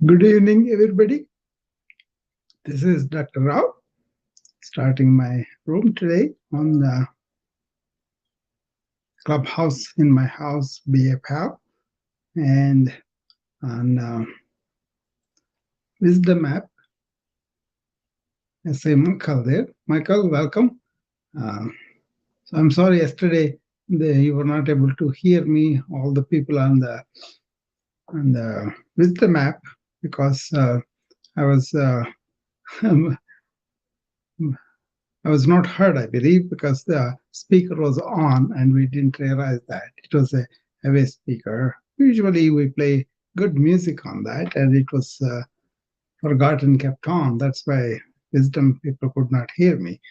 Good evening, everybody. This is Dr. Rao, starting my room today on the Clubhouse in my house, BFL, and on Wisdom app. I say Michael there. Michael, welcome. So I'm sorry yesterday you were not able to hear me, all the people on the Wisdom app, because I was I was not heard, I believe, because the speaker was on and we didn't realize that. It was a heavy speaker. Usually we play good music on that, and it was forgotten, kept on. That's why Wisdom people could not hear me.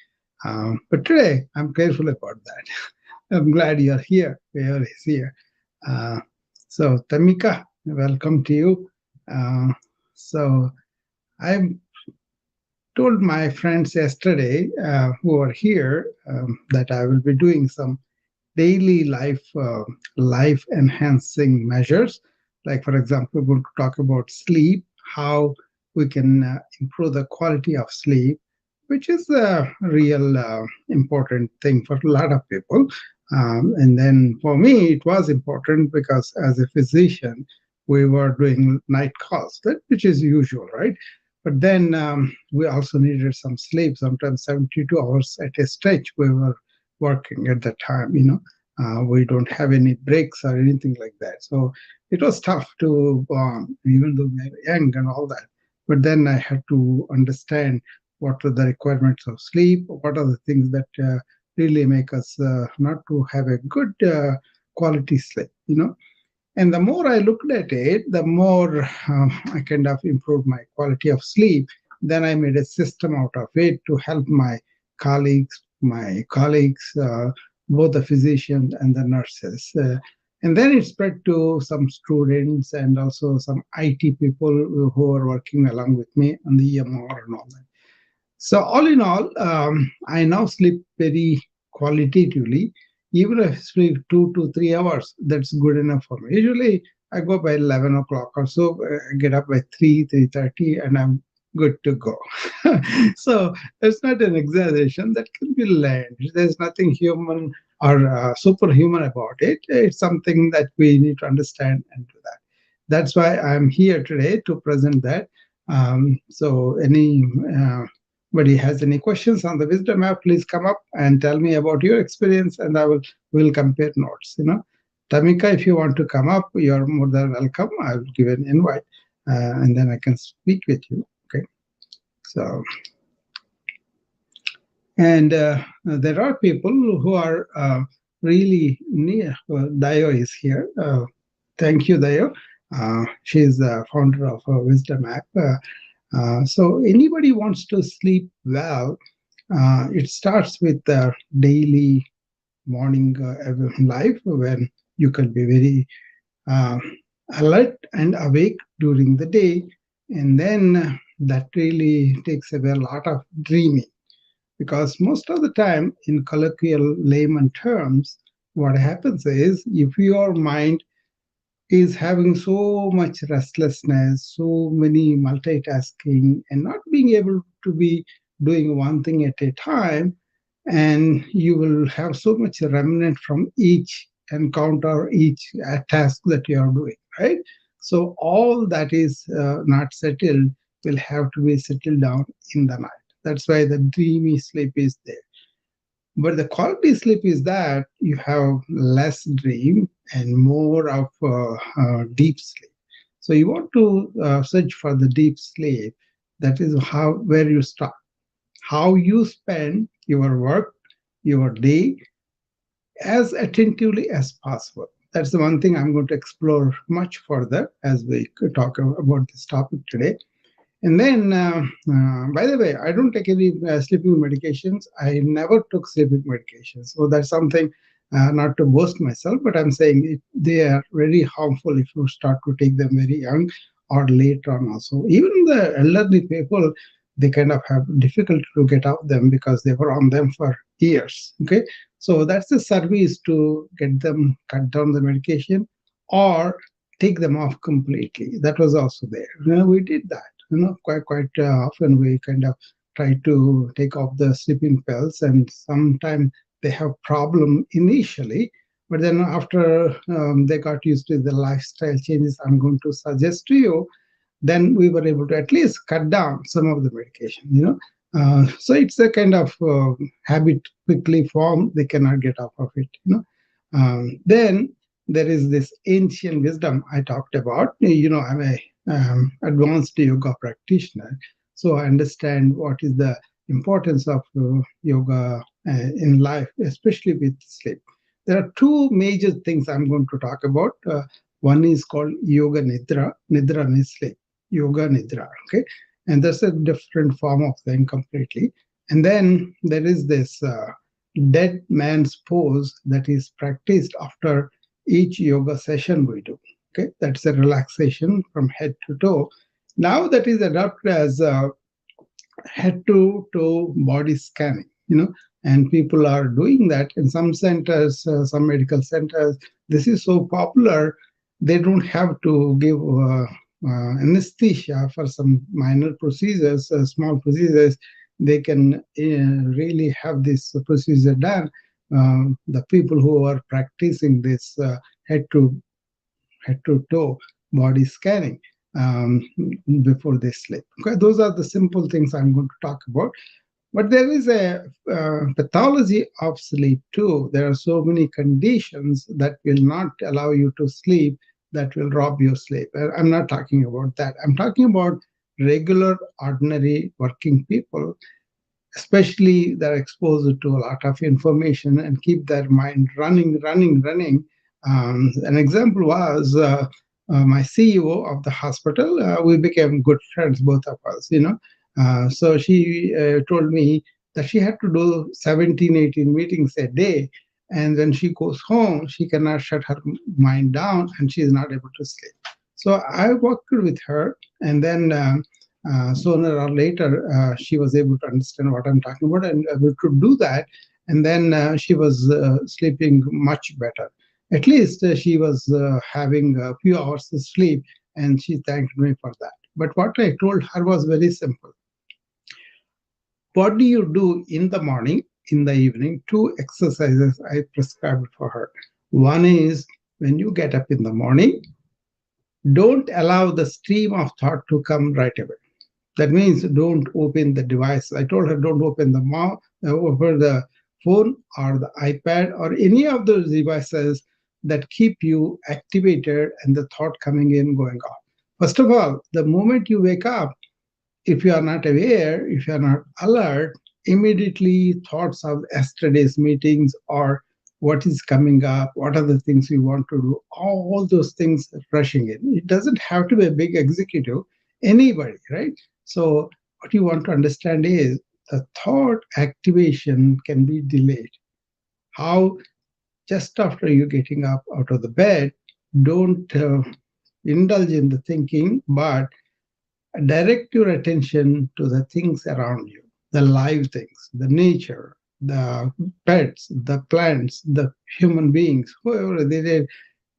But today I'm careful about that. I'm glad you're here. Where is here? So Tamika, welcome to you. So I'm told my friends yesterday who are here that I will be doing some daily life enhancing measures. Like, for example, we're going to talk about sleep, how we can improve the quality of sleep, which is a real important thing for a lot of people. And then for me, it was important because as a physician, we were doing night calls, which is usual, right? But then we also needed some sleep, sometimes 72 hours at a stretch we were working at the time, we don't have any breaks or anything like that. So it was tough to go on, even though we were young and all that. But then I had to understand what are the requirements of sleep, what are the things that really make us not to have a good quality sleep. And the more I looked at it, the more I kind of improved my quality of sleep. Then I made a system out of it to help my colleagues, both the physicians and the nurses. And then it spread to some students and also some IT people who are working along with me on the EMR and all that. So all in all, I now sleep very qualitatively. Even if I sleep 2 to 3 hours, that's good enough for me. Usually, I go by 11 o'clock or so. I get up by 3:30, and I'm good to go. So it's not an exaggeration. That can be learned. There's nothing human or superhuman about it. It's something that we need to understand and do that. That's why I'm here today to present that. So anybody has any questions on the wisdom app, please come up and tell me about your experience, and will compare notes. Tamika, if you want to come up, you're more than welcome. I'll give an invite, and then I can speak with you. Okay. So, and there are people who are really near. Dayo is here. Thank you, Dayo. She's the founder of Wisdom app. So anybody wants to sleep well, it starts with the daily morning life when you can be very uh, alert and awake during the day, and then that really takes away a lot of dreaming, because most of the time in colloquial layman terms, what happens is if your mind is having so much restlessness, so many multitasking, and not being able to be doing one thing at a time, and you will have so much remnant from each encounter, each task that you are doing, right? So all that is not settled will have to be settled down in the night. That's why the dreamy sleep is there. But the quality sleep is that you have less dream and more of deep sleep. So you want to search for the deep sleep. That is where you start. How you spend your work, your day, as attentively as possible. That's the one thing I'm going to explore much further as we talk about this topic today. And then, by the way, I don't take any sleeping medications. I never took sleeping medications. So that's something, not to boast myself, but I'm saying they are very harmful if you start to take them very young or later on also. Even the elderly people, they kind of have difficulty to get off them because they were on them for years. Okay. So that's the service to get them cut down the medication, or take them off completely. That was also there. We did that. Quite often we kind of try to take off the sleeping pills, and sometimes they have problem initially, but then after they got used to the lifestyle changes I'm going to suggest to you, then we were able to at least cut down some of the medication. So it's a kind of habit quickly formed. They cannot get off of it. Then there is this ancient wisdom I talked about. I'm a advanced yoga practitioner, so I understand what is the importance of yoga in life, especially with sleep. There are two major things I'm going to talk about. One is called yoga nidra. Nidra means sleep. Yoga nidra. Okay, and that's a different form of thing completely. And then there is this dead man's pose that is practiced after each yoga session we do. Okay, that's a relaxation from head to toe. Now that is adopted as head to toe body scanning. And people are doing that in some centers, some medical centers. This is so popular, they don't have to give anesthesia for some minor procedures, small procedures. They can really have this procedure done. The people who are practicing this head to toe body scanning um, before they sleep. Okay, those are the simple things I'm going to talk about. But there is a pathology of sleep too. There are so many conditions that will not allow you to sleep, that will rob your sleep. I'm not talking about that. I'm talking about regular, ordinary working people, especially they're exposed to a lot of information and keep their mind running. An example was my CEO of the hospital. We became good friends, both of us. So she told me that she had to do 17, 18 meetings a day. And when she goes home, she cannot shut her mind down and she is not able to sleep. So I worked with her, and then sooner or later, she was able to understand what I'm talking about and able to do that. And then she was sleeping much better. At least she was having a few hours of sleep, and she thanked me for that. But what I told her was very simple. What do you do in the morning, in the evening? Two exercises I prescribed for her. One is when you get up in the morning, don't allow the stream of thought to come right away. That means don't open the device. I told her don't open the over the phone or the iPad or any of those devices that keep you activated and the thought coming in, going off. First of all, the moment you wake up, if you are not aware, if you are not alert, immediately thoughts of yesterday's meetings or what is coming up, what are the things we want to do, all those things rushing in. It doesn't have to be a big executive, anybody, right? So, what you want to understand is the thought activation can be delayed. How just after you getting up out of the bed, don't indulge in the thinking, but direct your attention to the things around you, the live things, the nature, the pets, the plants, the human beings, whoever they are.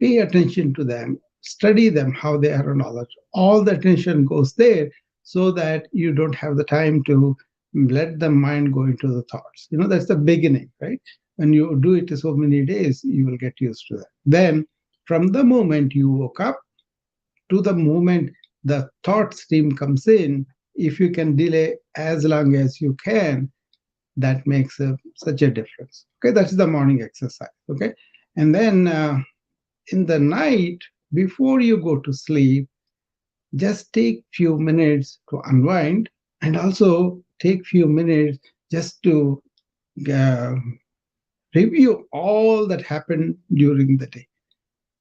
Pay attention to them, study them, how they are, and all that. All the attention goes there so that you don't have the time to let the mind go into the thoughts. That's the beginning, right? When you do it so many days, you will get used to that. Then, from the moment you woke up to the moment the thought stream comes in, if you can delay as long as you can, that makes such a difference. Okay, that's the morning exercise. Okay, and then in the night, before you go to sleep, just take few minutes to unwind, and also take few minutes just to uh, review all that happened during the day.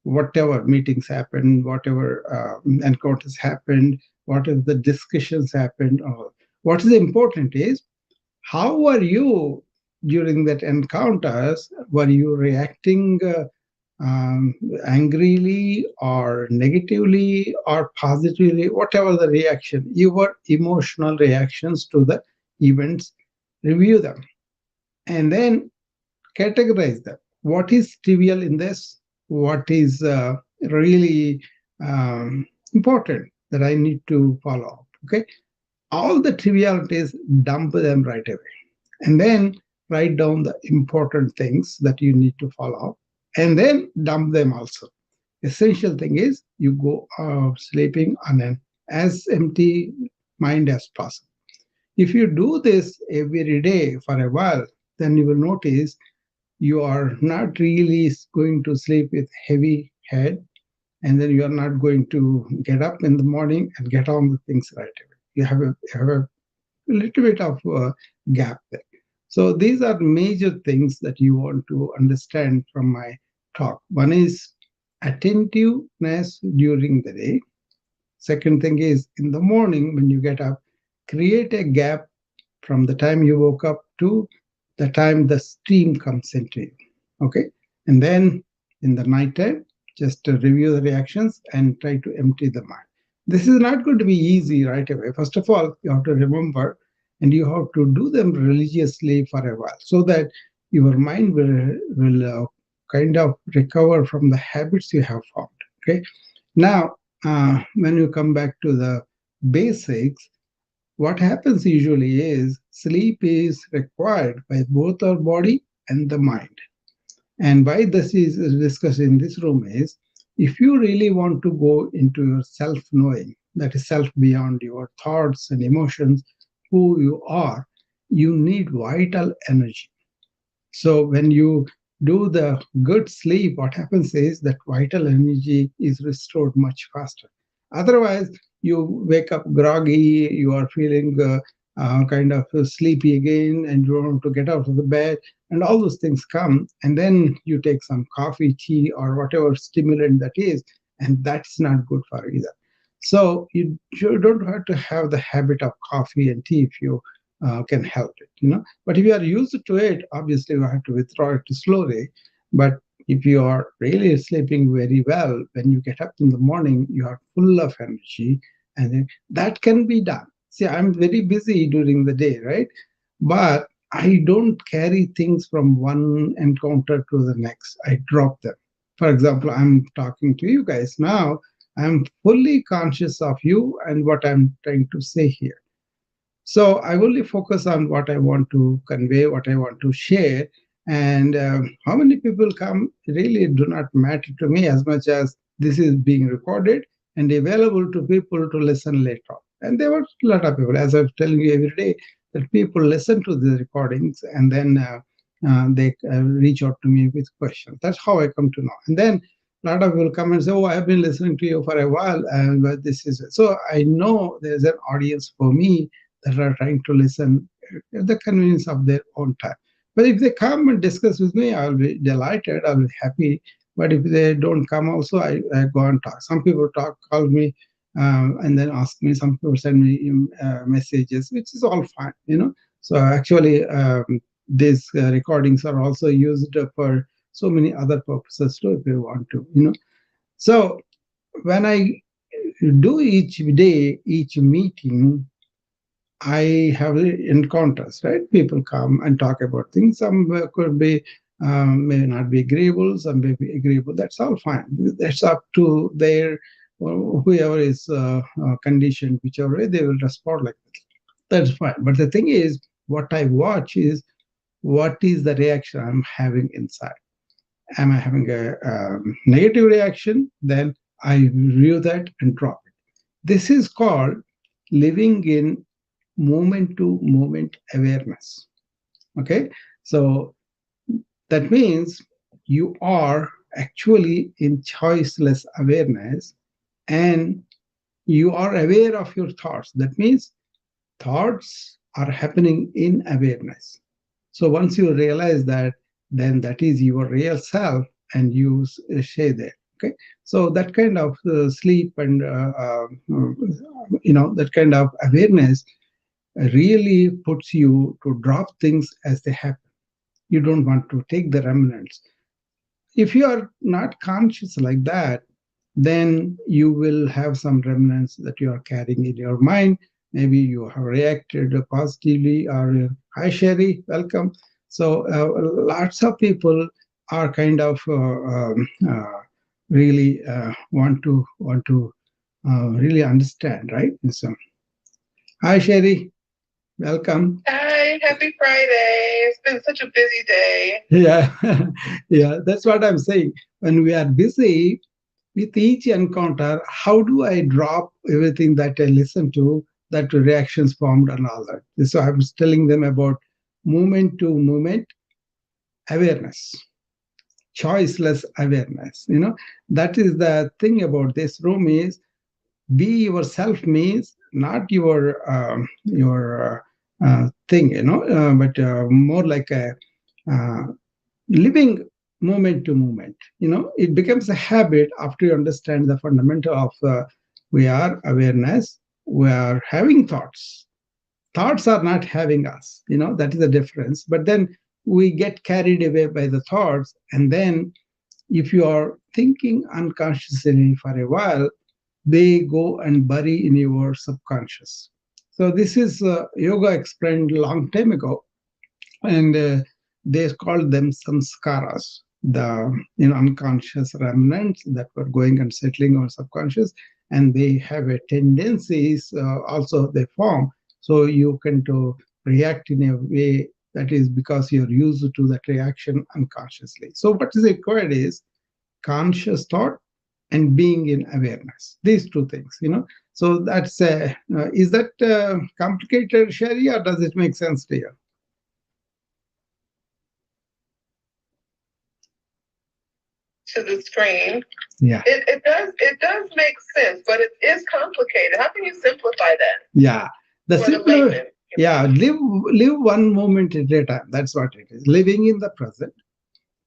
Whatever meetings happened, whatever encounters happened, whatever the discussions happened, or what is important is how are you during that encounters? Were you reacting angrily or negatively or positively? Whatever the reaction, your emotional reactions to the events, review them and then categorize them. What is trivial in this? What is really? important that I need to follow up. Okay, all the trivialities, dump them right away, and then write down the important things that you need to follow up, and then dump them also. Essential thing is you go sleeping on an as empty mind as possible. If you do this every day for a while, then you will notice you are not really going to sleep with heavy head, and then you are not going to get up in the morning and get on the things right away. You have a little bit of gap there. So these are major things that you want to understand from my talk. One is attentiveness during the day. Second thing is in the morning when you get up, create a gap from the time you woke up to the time the steam comes into you. Okay. And then in the nighttime, just review the reactions and try to empty the mind. This is not going to be easy right away. First of all, you have to remember and you have to do them religiously for a while so that your mind will kind of recover from the habits you have formed. Okay. Now, when you come back to the basics, what happens usually is sleep is required by both our body and the mind. And why this is discussed in this room is if you really want to go into your self knowing, that is self beyond your thoughts and emotions, who you need vital energy. So when you do the good sleep, what happens is that vital energy is restored much faster. Otherwise, you wake up groggy, you are feeling kind of sleepy again, and you want to get out of the bed, and all those things come, and then you take some coffee, tea, or whatever stimulant that is, and that's not good for either. So you don't have to have the habit of coffee and tea if you can help it. But if you are used to it, obviously you have to withdraw it slowly. But if you are really sleeping very well, when you get up in the morning, you are full of energy, and then that can be done. See, I'm very busy during the day, right? But I don't carry things from one encounter to the next. I drop them. For example, I'm talking to you guys now. I'm fully conscious of you and what I'm trying to say here. So I only focus on what I want to convey, what I want to share. And how many people come really do not matter to me as much as this is being recorded and available to people to listen later on. And there were a lot of people, as I'm telling you every day, that people listen to the recordings and then they reach out to me with questions. That's how I come to know. And then a lot of people come and say, "Oh, I've been listening to you for a while, and but this is it." So I know there's an audience for me that are trying to listen at the convenience of their own time. But if they come and discuss with me, I'll be delighted, I'll be happy. But if they don't come also, I go and talk. Some people call me and then ask me, some people send me messages, which is all fine. So actually, these recordings are also used for so many other purposes too, if you want to. So when I do each day, each meeting, I have encounters, right? People come and talk about things. Some could be, may not be agreeable, some may be agreeable. That's all fine. That's up to their, whoever is conditioned, whichever way they will respond like that. That's fine. But the thing is, what I watch is what is the reaction I'm having inside. Am I having a negative reaction? Then I review that and drop it. This is called living in moment to moment awareness. Okay, so that means you are actually in choiceless awareness, and you are aware of your thoughts. That means thoughts are happening in awareness. So once you realize that, then that is your real self, and you stay there. Okay, so that kind of sleep and that kind of awareness really puts you to drop things as they happen. You don't want to take the remnants. If you are not conscious like that, then you will have some remnants that you are carrying in your mind. Maybe you have reacted positively, or hi Sherry, welcome. So lots of people are kind of really want to really understand, right? So, hi, Sherry. Welcome. Hi, happy Friday. It's been such a busy day. Yeah, yeah, that's what I'm saying. When we are busy with each encounter, how do I drop everything that I listen to, that reactions formed and all that? So I was telling them about moment to moment awareness, choiceless awareness. That is the thing about this room is be yourself means not your thing, but more like a uh, living moment to moment. It becomes a habit after you understand the fundamental of we are awareness. We are having thoughts. Thoughts are not having us. That is the difference. But then we get carried away by the thoughts, and then if you are thinking unconsciously for a while, they go and bury in your subconscious. So this is yoga explained a long time ago, and they called them samskaras, the unconscious remnants that were going and settling on subconscious, and they have a tendencies also they form. So you can to react in a way that is because you're used to that reaction unconsciously. So what is required is conscious thought and being in awareness, these two things. So that's is that complicated, Sherry, or does it make sense to you? To the screen. Yeah. It does make sense, but it is complicated. How can you simplify that Yeah, the for the simpler. layman? Yeah, live one moment at a time. That's what it is. Living in the present,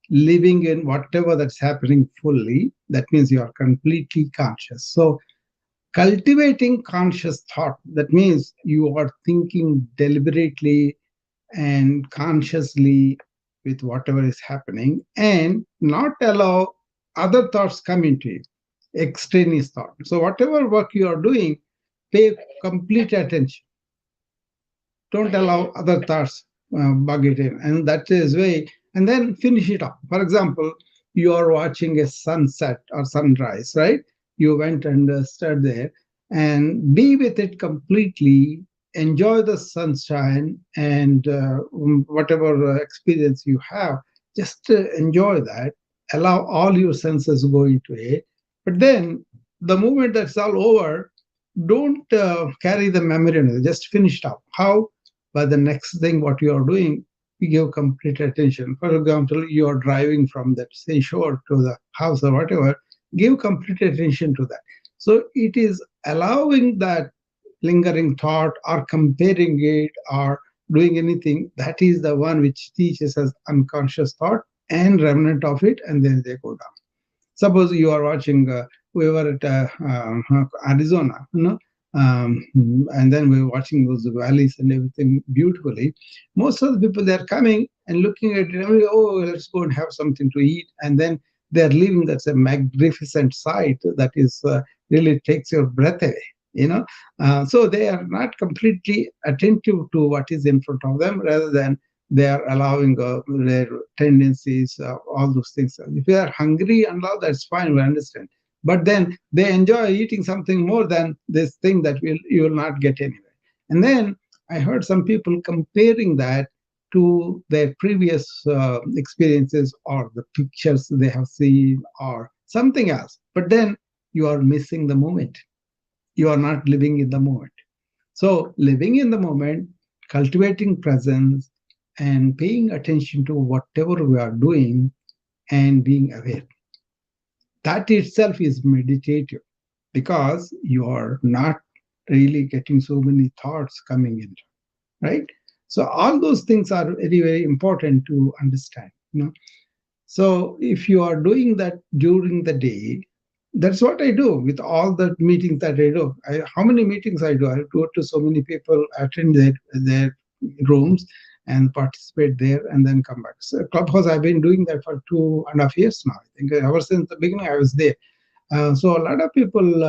living in whatever that's happening fully. That means you are completely conscious. So cultivating conscious thought, that means you are thinking deliberately and consciously with whatever is happening, and not allow other thoughts come into you, extraneous thought. So whatever work you are doing, pay complete attention. Don't allow other thoughts bug it in, and that is way. And then finish it up. For example, you are watching a sunset or sunrise, right? You went and stood there and be with it completely. Enjoy the sunshine and whatever experience you have, just enjoy that. Allow all your senses go into it. But then the moment that's all over, don't carry the memory on it. Just finish it up. How? By the next thing what you are doing, you give complete attention. For example, you are driving from that seashore to the house or whatever, give complete attention to that. So it is allowing that lingering thought or comparing it or doing anything, that is the one which teaches us unconscious thought and remnant of it, and then they go down. Suppose you are watching, we were at Arizona, and then we were watching those valleys and everything beautifully. Most of the people, they are coming and looking at it, oh, let's go and have something to eat. And then they are leaving. That's a magnificent sight that is really takes your breath away. So they are not completely attentive to what is in front of them, rather than they are allowing their tendencies, all those things. If they are hungry and all, that's fine, we understand. But then they enjoy eating something more than this thing that you will not get anyway. And then I heard some people comparing that to their previous experiences or the pictures they have seen or something else. But then you are missing the moment. You are not living in the moment. So, living in the moment, cultivating presence, and paying attention to whatever we are doing and being aware. That itself is meditative because you are not really getting so many thoughts coming in, right? So, all those things are very, very important to understand. So if you are doing that during the day, that's what I do with all the meetings that I do. How many meetings I do? I go to so many people, attend their rooms and participate there and then come back. So Clubhouse, I've been doing that for 2.5 years now. I think ever since the beginning I was there. So a lot of people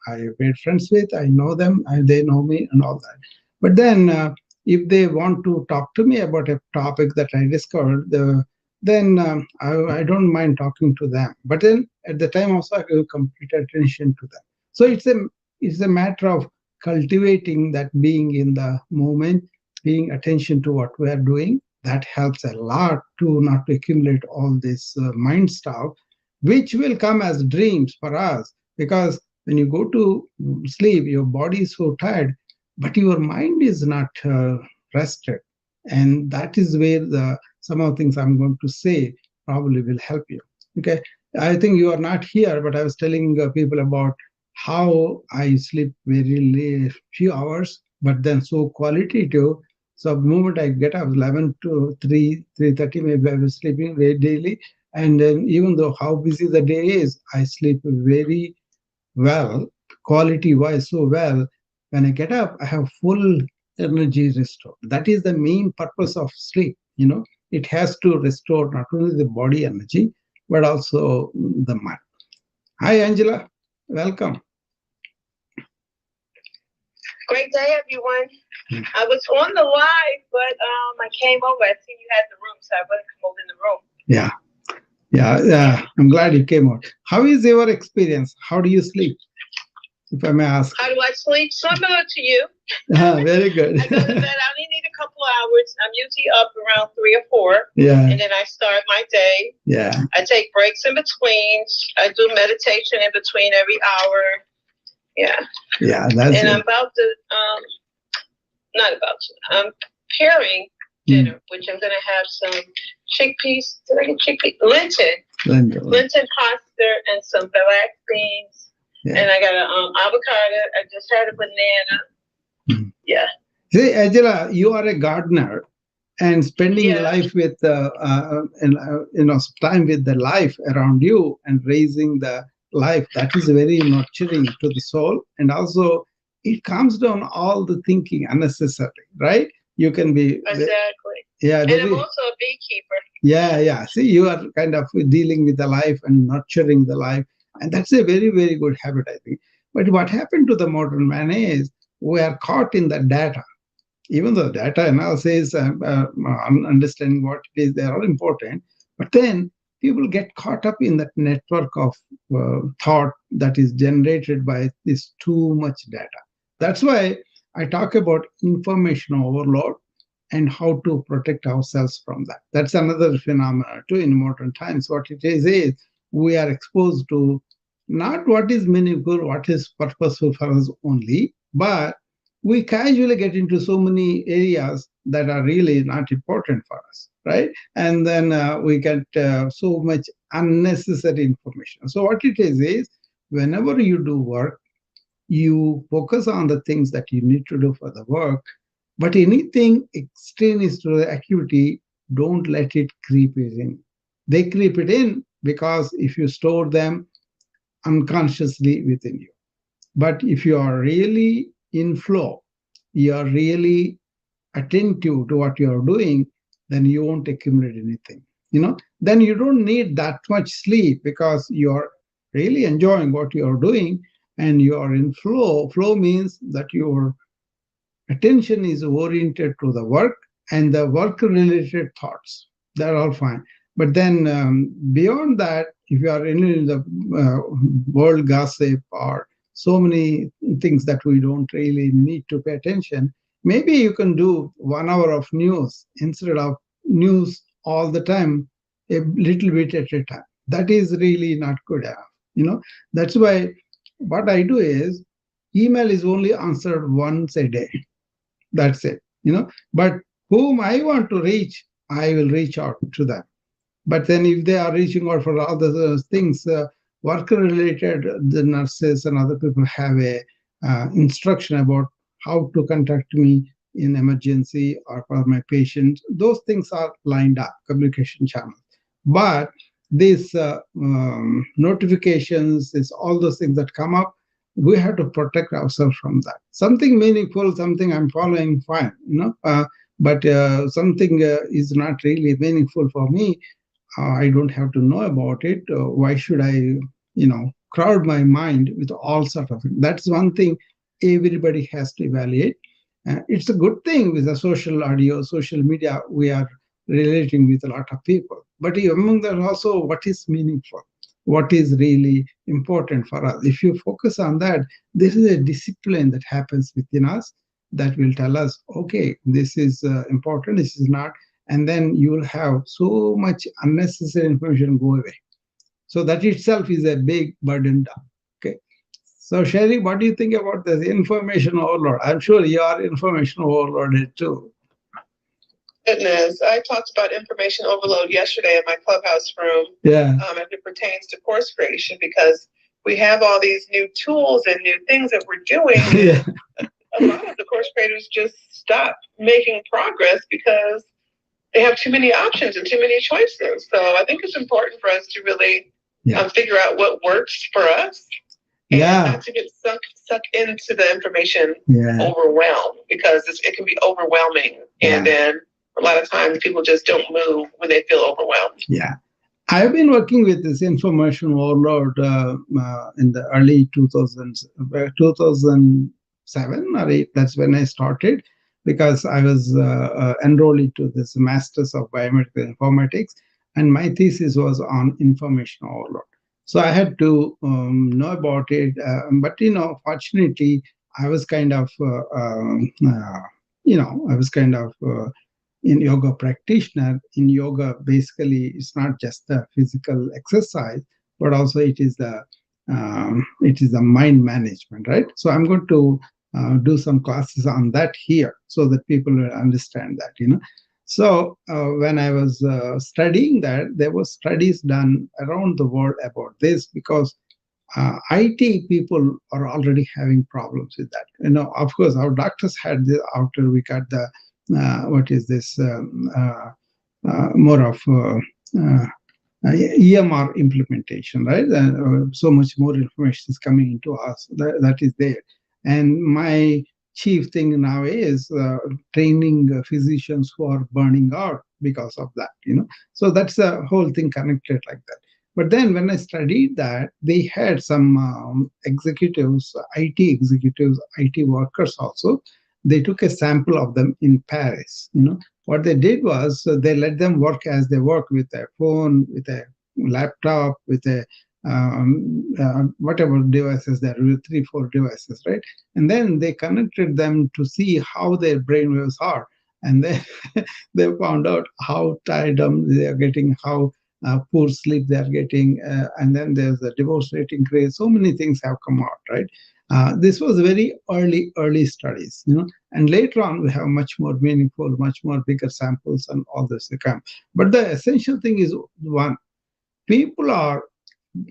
I made friends with, I know them, and they know me and all that. But then if they want to talk to me about a topic that I discovered, then I don't mind talking to them. But then at the time also I give complete attention to them. So it's a matter of cultivating that being in the moment, paying attention to what we are doing. That helps a lot to not to accumulate all this mind stuff, which will come as dreams for us. Because when you go to sleep, your body is so tired, but your mind is not rested, and that is where the some of the things I'm going to say probably will help you. Okay, I think you are not here, but I was telling people about how I sleep very late, few hours, but then so qualitative. So the moment I get up, 11 to 3:30, maybe I was sleeping very daily. And then even though how busy the day is, I sleep very well, quality wise, so well. When I get up, I have full energy restored. That is the main purpose of sleep. It has to restore not only the body energy, but also the mind. Hi, Angela. Welcome. Great day, everyone. I was on the live, but I came over. I see you had the room, so I wouldn't come over in the room. Yeah. Yeah. I'm glad you came out. How is your experience? How do you sleep? If I may ask. How do I sleep? Similar to you. Very good. I go to bed. I only need a couple of hours. I'm usually up around 3 or 4. Yeah. And then I start my day. Yeah. I take breaks in between. I do meditation in between every hour. Yeah. Yeah. That's and it. I'm about to, not about to, I'm preparing dinner, which I'm going to have some chickpeas. Did I get chickpeas? Linton pasta and some black beans. Yeah. And I got an avocado. I just had a banana. Yeah. See, Angela, you are a gardener, and spending life with time with the life around you and raising the life, that is very nurturing to the soul, and also it calms down all the thinking unnecessarily, right? You can be exactly. Yeah, and I'm also a beekeeper. Yeah. See, you are kind of dealing with the life and nurturing the life, and that's a very, very good habit, I think. But what happened to the modern man is we are caught in the data. Even though data analysis and understanding what it is, they are all important. But then people get caught up in that network of thought that is generated by this too much data. That's why I talk about information overload and how to protect ourselves from that. That's another phenomenon too in modern times. What it is we are exposed to not what is meaningful, what is purposeful for us only, but we casually get into so many areas that are really not important for us, right? And then we get so much unnecessary information. So what it is whenever you do work, you focus on the things that you need to do for the work, but anything extraneous to the activity, don't let it creep in. They creep it in because if you store them unconsciously within you. But if you are really in flow, you are really attentive to what you are doing, then you won't accumulate anything. Then you don't need that much sleep because you are really enjoying what you are doing and you are in flow. Flow means that your attention is oriented to the work and the work related thoughts. They're all fine. But then beyond that, if you are in the world gossip or so many things that we don't really need to pay attention, maybe you can do 1 hour of news instead of news all the time, a little bit at a time. That is really not good enough. That's why what I do is email is only answered once a day. That's it. But whom I want to reach, I will reach out to them. But then if they are reaching out for other things, worker related, the nurses and other people have a instruction about how to contact me in emergency or for my patient. Those things are lined up, communication channels. But these notifications, all those things that come up, we have to protect ourselves from that. Something meaningful, something I'm following, fine. But something is not really meaningful for me. I don't have to know about it. Why should I, crowd my mind with all sorts of things? That's one thing everybody has to evaluate. It's a good thing with the social audio, social media. We are relating with a lot of people. but among them also what is meaningful, what is really important for us. If you focus on that, there is a discipline that happens within us that will tell us, okay, this is important, this is not, and then you will have so much unnecessary information go away. So that itself is a big burden down. Okay. So Sherry, what do you think about this information overload? I'm sure you are information overloaded too. Goodness, I talked about information overload yesterday in my Clubhouse room. Yeah. As it pertains to course creation, because we have all these new tools and new things that we're doing. Yeah. A lot of the course creators just stop making progress because they have too many options and too many choices. So I think it's important for us to really figure out what works for us. And not to get sucked into the information overwhelmed, because it can be overwhelming. And then a lot of times people just don't move when they feel overwhelmed. Yeah. I've been working with this information overload in the early 2000s, 2007 or 8. That's when I started, because I was enrolled into this Masters of Biomedical Informatics, and my thesis was on information overload. So I had to know about it, but fortunately, I was kind of, I was kind of. In yoga practitioner. In yoga, basically, it's not just the physical exercise, but also it is the mind management, right? So I'm going to do some classes on that here, so that people will understand that. So when I was studying that, there were studies done around the world about this, because IT people are already having problems with that. Of course, our doctors had this after we got the what is this more of EMR implementation, right? So much more information is coming into us. That is there. And my chief thing now is training physicians who are burning out because of that. So that's the whole thing connected like that. But then when I studied that, they had some executives, IT workers also. They took a sample of them in Paris. What they did was they let them work as they work, with a phone, with a laptop, with a whatever devices there were, 3, 4 devices, right? And then they connected them to see how their brain waves are, and then they found out how tired they are getting, how poor sleep they are getting, and then there's the divorce rate increase. So many things have come out, right? This was very early studies, and later on we have much more meaningful, much more bigger samples, and all this to come. But the essential thing is, one, people are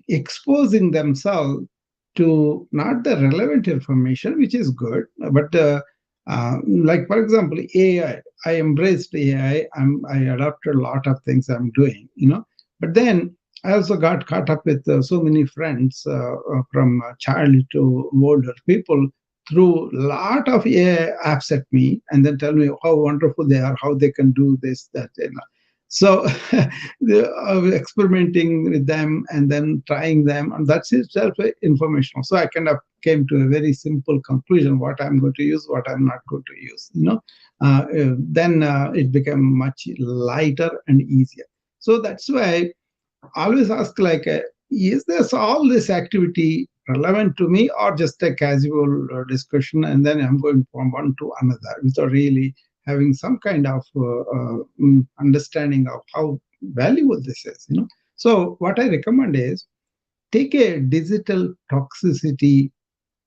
exposing themselves to not the relevant information, which is good, but like for example, AI. I embraced AI. I adopted a lot of things I'm doing, but then I also got caught up with so many friends from child to older people through a lot of AI apps at me, and then tell me how wonderful they are, how they can do this, that. So I was experimenting with them and then trying them, and that's itself informational. So I kind of came to a very simple conclusion: what I'm going to use, what I'm not going to use. Then it became much lighter and easier. So that's why I always ask, like, is this all this activity relevant to me, or just a casual discussion, and then I'm going from one to another without really having some kind of understanding of how valuable this is. So what I recommend is, take a digital toxicity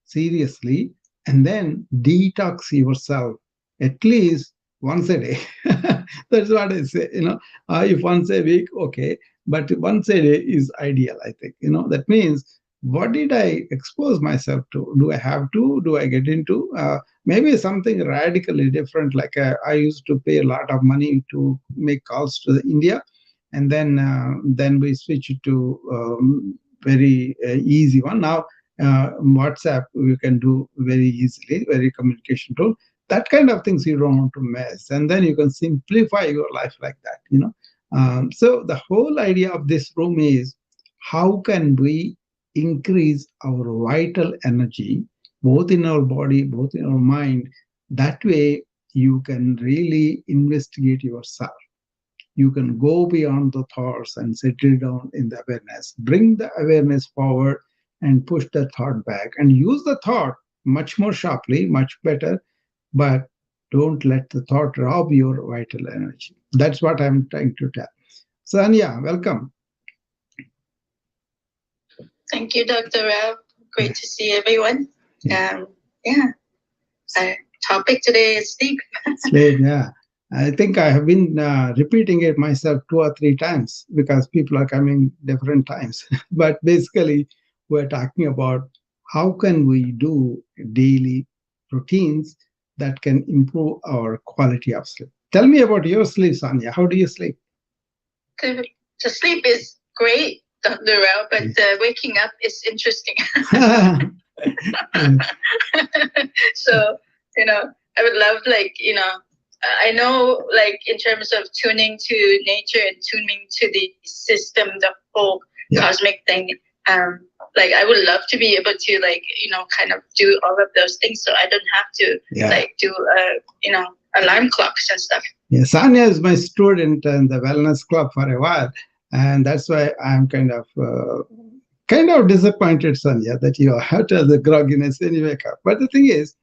seriously, and then detox yourself at least once a day. That's what I say. If once a week, okay, but once a day is ideal, I think. That means, what did I expose myself to? Do I have to? Do I get into? Maybe something radically different. Like I used to pay a lot of money to make calls to India, and then we switch to very easy one. Now WhatsApp you can do very easily, very communication tool. That kind of things you don't want to mess, and then you can simplify your life like that. So the whole idea of this room is, how can we increase our vital energy, both in our body, both in our mind. That way you can really investigate yourself. you can go beyond the thoughts and settle down in the awareness. Bring the awareness forward and push the thought back and use the thought much more sharply, much better, but don't let the thought rob your vital energy. That's what I'm trying to tell. Sanya, welcome. Thank you, Dr. Rao. Great to see everyone. Yeah. Our topic today is sleep. Sleep, yeah. I think I have been repeating it myself 2 or 3 times because people are coming different times. But basically, we're talking about how can we do daily routines that can improve our quality of sleep. Tell me about your sleep, Sanya. How do you sleep? The sleep is great, Dr. Rao, but waking up is interesting. So, I would love, I know, in terms of tuning to nature and tuning to the system, the whole cosmic thing, I would love to be able to, kind of do all of those things so I don't have to, do, alarm clocks and stuff. Yeah, Sanya is my student in the wellness club for a while, and that's why I'm kind of disappointed, Sanya, that you have to have the grogginess when you wake up. But the thing is,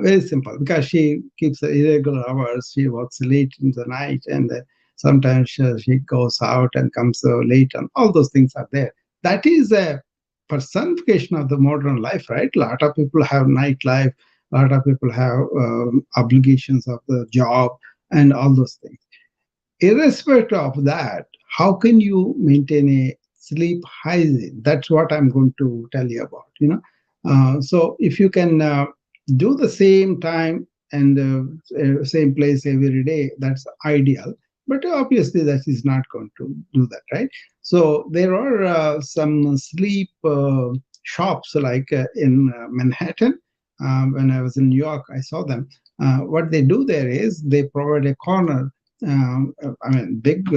very simple, because she keeps irregular hours. She works late in the night, and sometimes she goes out and comes late, and all those things are there. That is a personification of the modern life, right? A lot of people have nightlife. A lot of people have obligations of the job and all those things. Irrespective of that, how can you maintain a sleep hygiene? That's what I'm going to tell you about. So if you can do the same time and same place every day, that's ideal. But obviously, that is not going to do that, right? So there are some sleep shops like in Manhattan. When I was in New York, I saw them. What they do there is they provide a corner. Big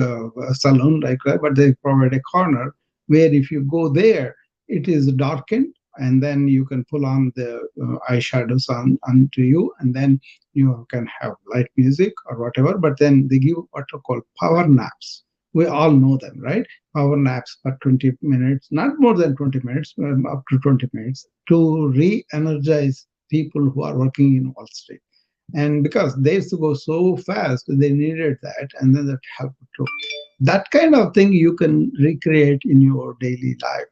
salon like that, but they provide a corner where if you go there, it is darkened, and then you can pull on the eyeshadows onto you, and then you can have light music or whatever. But then they give what are called power naps. We all know them, right? Power naps for 20 minutes, not more than 20 minutes, up to 20 minutes, to re-energize people who are working in Wall Street. And because they used to go so fast, they needed that, and then that helped too. That kind of thing you can recreate in your daily life.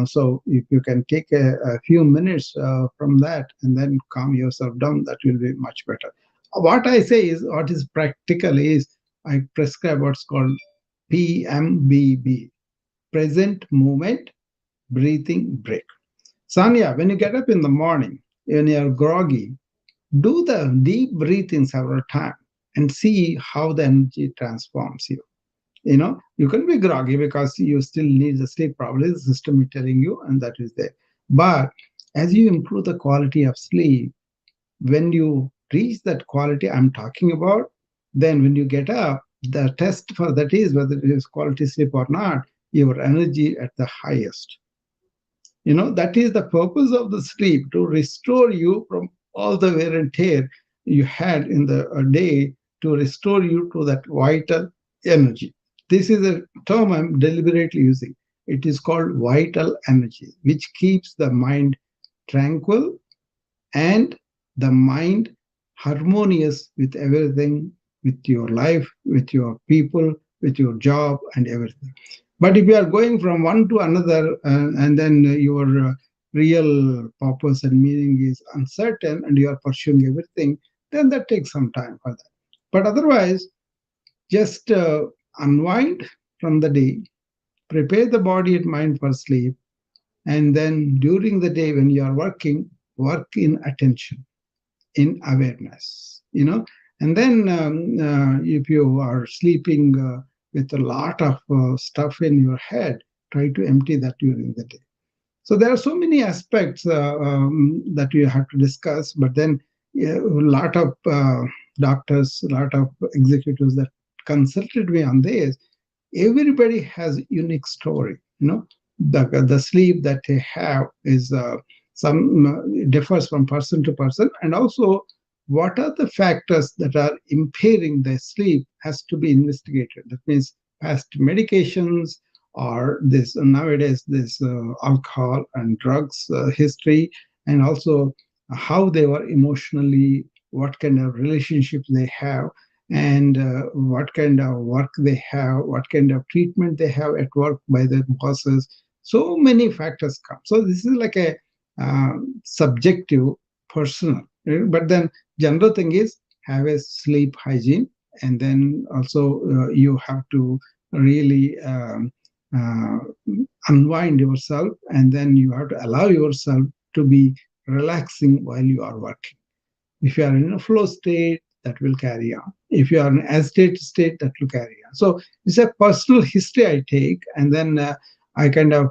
So if you can take a few minutes from that and then calm yourself down, that will be much better. What I say is, what is practical is, I prescribe what's called PMBB, present moment breathing break. Sanya, when you get up in the morning, when you're groggy, do the deep breathing several times and see how the energy transforms you. You can be groggy because you still need the sleep, probably the system is telling you, and that is there. But as you improve the quality of sleep, when you reach that quality I'm talking about, then when you get up, the test for that is whether it is quality sleep or not, your energy at the highest. That is the purpose of the sleep, to restore you from all the wear and tear you had in the day, to restore you to that vital energy. This is a term I'm deliberately using. It is called vital energy, which keeps the mind tranquil and the mind harmonious with everything, with your life, with your people, with your job, and everything. But if you are going from one to another, and then your real purpose and meaning is uncertain, and you are pursuing everything, then that takes some time for that. But otherwise, just unwind from the day, prepare the body and mind for sleep, and then during the day when you are working, work in attention, in awareness. And then if you are sleeping with a lot of stuff in your head, try to empty that during the day. So there are so many aspects that you have to discuss, but then a lot of doctors, a lot of executives that consulted me on this, everybody has unique story. The sleep that they have is some differs from person to person, and also what are the factors that are impairing their sleep has to be investigated. That means past medications or this nowadays this alcohol and drugs history, and also how they were emotionally, what kind of relationships they have, and what kind of work they have, what kind of treatment they have at work by their bosses. So many factors come. So this is like a subjective, personal. But then general thing is have a sleep hygiene, and then also you have to really uh, unwind yourself, and then you have to allow yourself to be relaxing while you are working. If you are in a flow state, that will carry on. If you are in agitate state, that will carry on. So it's a personal history I take, and then I kind of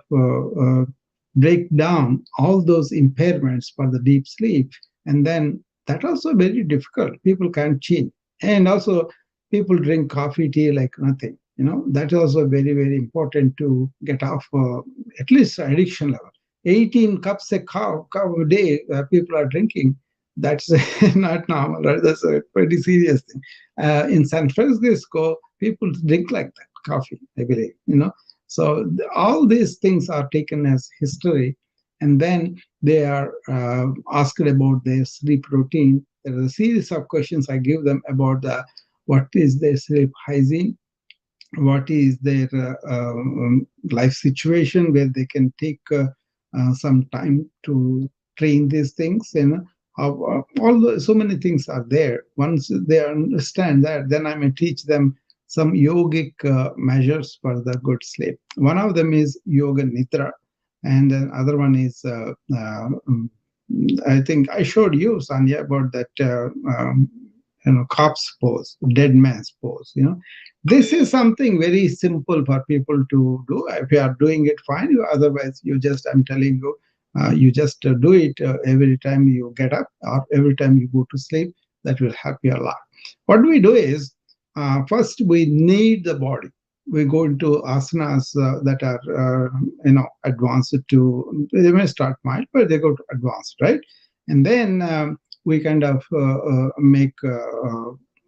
break down all those impairments for the deep sleep, and then that also very difficult. People can't change, and also people drink coffee, tea like nothing. That is also very very important to get off at least addiction level. 18 cups a day people are drinking. That's not normal, right? That's a pretty serious thing. In San Francisco, people drink like that coffee, I believe. So all these things are taken as history, and then they are asked about their sleep routine. There is a series of questions I give them about what is their sleep hygiene, what is their life situation where they can take some time to train these things. So many things are there. Once they understand that, then I may teach them some yogic measures for the good sleep. One of them is yoga nidra, and then other one is I think I showed you, Sanya, about that corpse pose, dead man's pose. This is something very simple for people to do. If you are doing it, fine. Otherwise, you just, I'm telling you, you just do it every time you get up or every time you go to sleep. That will help you a lot. What we do is, first we knead the body. We go into asanas that are, advanced to, they may start mild, but they go to advanced, right? And then we kind of make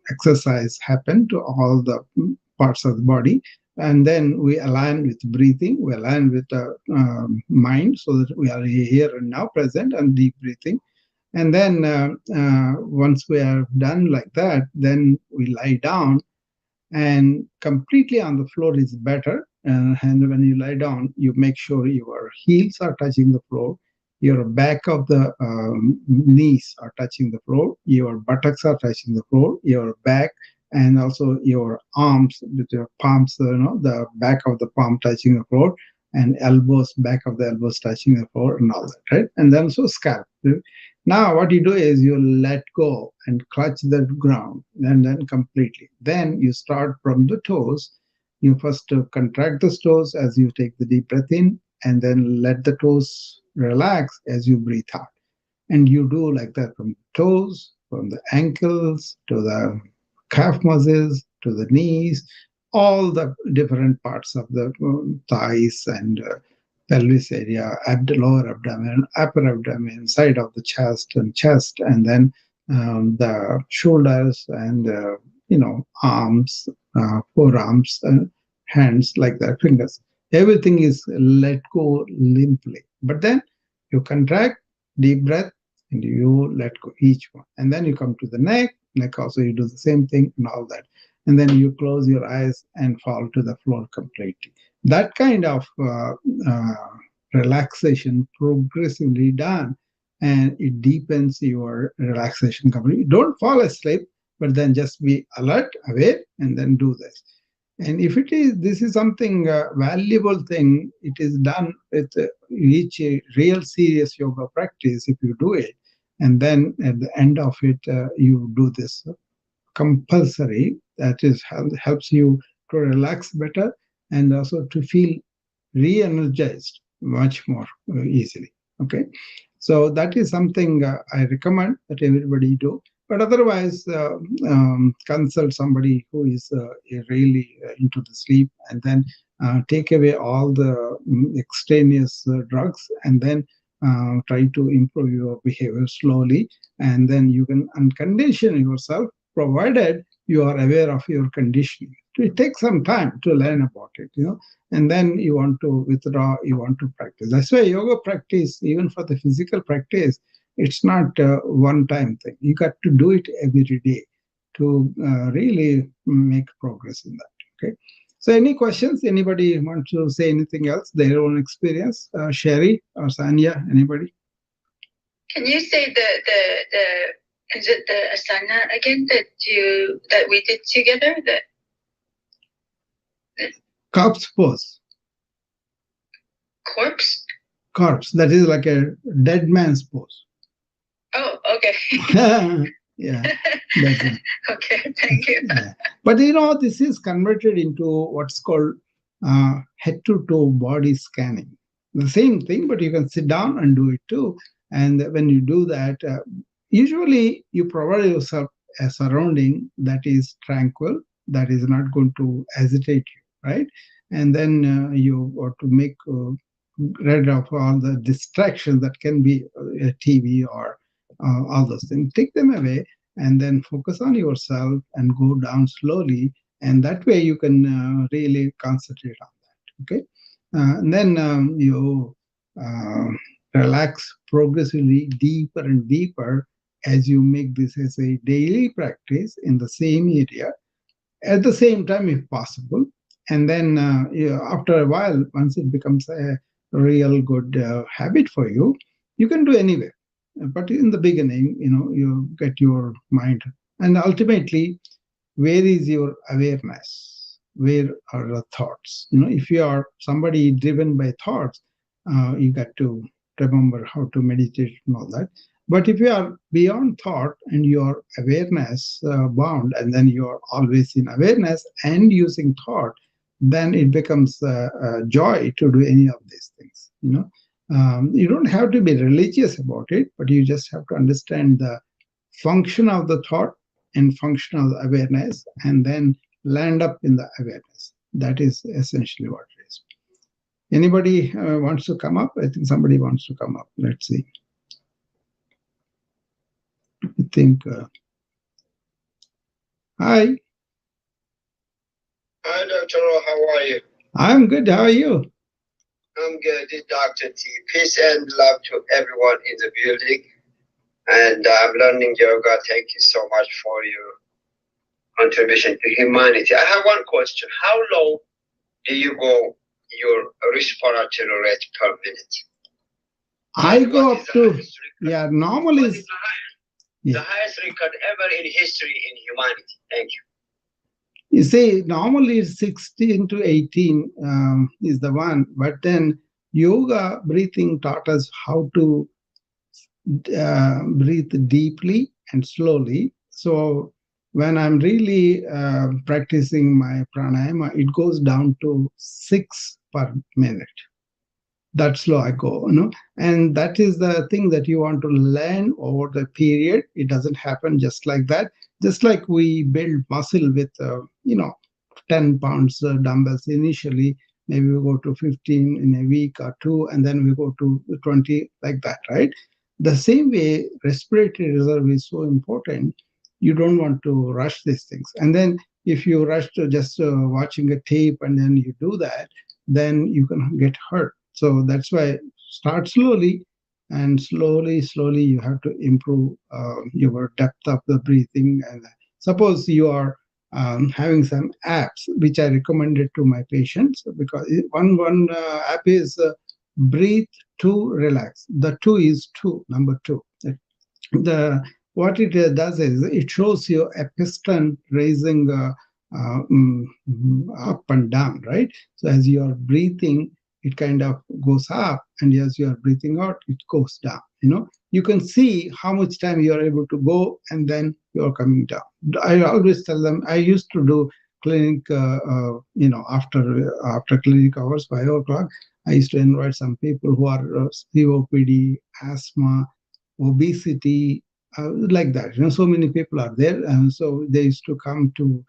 exercise happen to all the parts of the body, and then we align with breathing, we align with the mind, so that we are here and now present and deep breathing. And then once we are done like that, then we lie down, and completely on the floor is better. And when you lie down, you make sure your heels are touching the floor, your back of the knees are touching the floor, your buttocks are touching the floor, your back, and also your arms with your palms, the back of the palm touching the floor, and elbows, back of the elbows touching the floor, and all that, right? And then so scalp. Now, what you do is you let go and clutch the ground, and then completely. Then you start from the toes. You first contract the toes as you take the deep breath in, and then let the toes relax as you breathe out. And you do like that from the toes, from the ankles to the calf muscles to the knees, all the different parts of the thighs and pelvis area, lower abdomen, upper abdomen, side of the chest, and then the shoulders and arms, forearms, hands, like that, fingers. Everything is let go limply. But then you contract, deep breath, and you let go each one. And then you come to the neck also you do the same thing and all that. And then you close your eyes and fall to the floor completely. That kind of relaxation progressively done, and it deepens your relaxation completely. Don't fall asleep, but then just be alert, aware, and then do this. And if this is something valuable thing, it is done with each real serious yoga practice. If you do it, and then at the end of it, you do this compulsory. That is helps you to relax better, and also to feel re-energized much more easily. Okay, so that is something I recommend that everybody do. But otherwise, consult somebody who is really into the sleep, and then take away all the extraneous drugs, and then try to improve your behavior slowly, and then you can uncondition yourself, provided you are aware of your conditioning. It takes some time to learn about it, and then you want to withdraw, you want to practice. That's why yoga practice, even for the physical practice, it's not a one-time thing. You got to do it every day to really make progress in that. Okay. So, any questions? Anybody want to say anything else? Their own experience? Sherry or Sanya? Anybody? Can you say the is it the asana again that we did together? Corpse pose. Corpse? Corpse. That is like a dead man's pose. Oh, okay. Yeah. That's it. Okay, thank you. Yeah. But this is converted into what's called head to toe body scanning. The same thing, but you can sit down and do it too. And when you do that, usually you provide yourself a surrounding that is tranquil, that is not going to agitate you, right? And then you want to make rid of all the distractions that can be a TV or all those things. Take them away and then focus on yourself and go down slowly. And that way you can really concentrate on that. Okay. And then you relax progressively deeper and deeper as you make this as a daily practice in the same area at the same time if possible. And then after a while, once it becomes a real good habit for you, you can do anyway. But in the beginning, you get your mind. And ultimately, where is your awareness? Where are the thoughts? If you are somebody driven by thoughts, you got to remember how to meditate and all that. But if you are beyond thought and your awareness bound, and then you are always in awareness and using thought, then it becomes a joy to do any of these things. You don't have to be religious about it, but you just have to understand the function of the thought and function of the awareness, and then land up in the awareness. That is essentially what it is. Anybody wants to come up? I think somebody wants to come up. Let's see. I think. Hi. Hi, Dr. Ro. How are you? I'm good. How are you? I'm good. This is Dr. T. Peace and love to everyone in the building. And I'm learning yoga. Thank you so much for your contribution to humanity. I have one question. How low do you go your respiratory rate per minute? I go up to, normally is the highest record ever in history in humanity. Thank you. You see, normally 16 to 18 is the one, but then yoga breathing taught us how to breathe deeply and slowly. So when I'm really practicing my pranayama, it goes down to 6 per minute. That's slow I go, and that is the thing that you want to learn over the period. It doesn't happen just like that. Just like we build muscle with, 10 pounds dumbbells initially, maybe we go to 15 in a week or two, and then we go to 20 like that, right? The same way, respiratory reserve is so important. You don't want to rush these things. And then if you rush to just watching a tape and then you do that, then you can get hurt. So that's why start slowly, and slowly you have to improve your depth of the breathing. And suppose you are having some apps, which I recommended to my patients, because one app is breathe to relax. The two is two, number two. What it does is it shows you a piston raising up and down, right? So as you are breathing, it kind of goes up, and as you are breathing out, it goes down. You can see how much time you are able to go, and then you are coming down. I always tell them, I used to do clinic, after clinic hours, 5 o'clock. I used to invite some people who are COPD, asthma, obesity, like that. So many people are there, and so they used to come to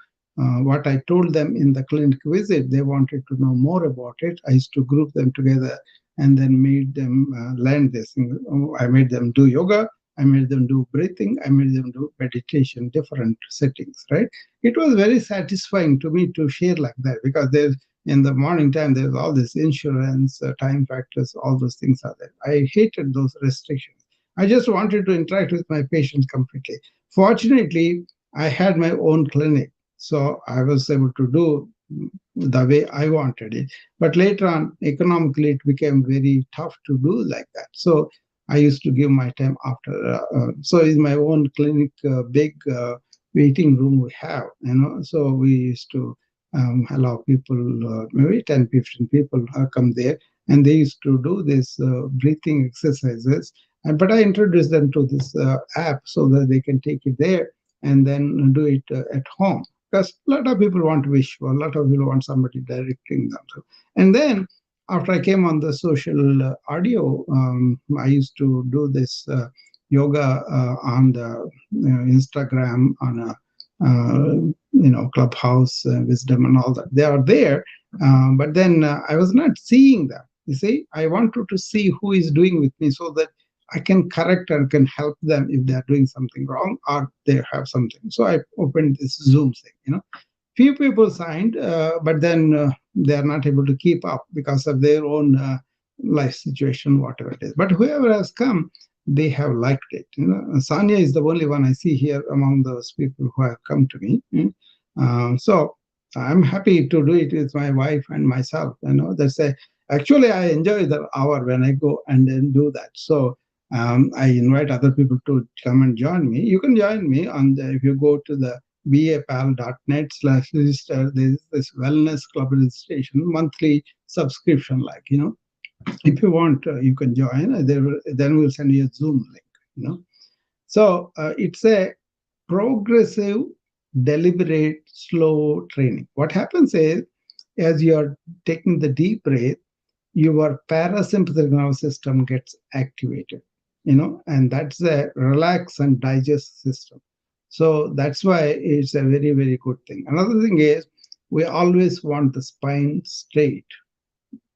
what I told them in the clinic visit. They wanted to know more about it. I used to group them together and then made them learn this. I made them do yoga. I made them do breathing. I made them do meditation, different settings, right? It was very satisfying to me to share like that, because there's in the morning time, there's all this insurance, time factors, all those things are there. I hated those restrictions. I just wanted to interact with my patients completely. Fortunately, I had my own clinic, so I was able to do the way I wanted it. But later on, economically, it became very tough to do like that. So I used to give my time after. So in my own clinic, big waiting room we have, so we used to allow people, maybe 10, 15 people come there, and they used to do this breathing exercises. But I introduced them to this app so that they can take it there and then do it at home. Because a lot of people want visual, a lot of people want somebody directing them. And then after I came on the social audio, I used to do this yoga on the Instagram, on a Clubhouse, Wisdom, and all that. They are there, but then I was not seeing them. You see, I wanted to see who is doing with me so that I can correct and can help them if they are doing something wrong or they have something. So I opened this Zoom thing. Few people signed, but then they are not able to keep up because of their own life situation, whatever it is. But whoever has come, they have liked it. Sanya is the only one I see here among those people who have come to me. So I'm happy to do it with my wife and myself. That's actually I enjoy the hour when I go and then do that. So I invite other people to come and join me. You can join me if you go to the bapal.net/register. There's this wellness club registration, monthly subscription, if you want, you can join. Then we'll send you a Zoom link. So it's a progressive, deliberate, slow training. What happens is, as you are taking the deep breath, your parasympathetic nervous system gets activated, and that's the relax and digest system. So that's why it's a very, very good thing. Another thing is, we always want the spine straight.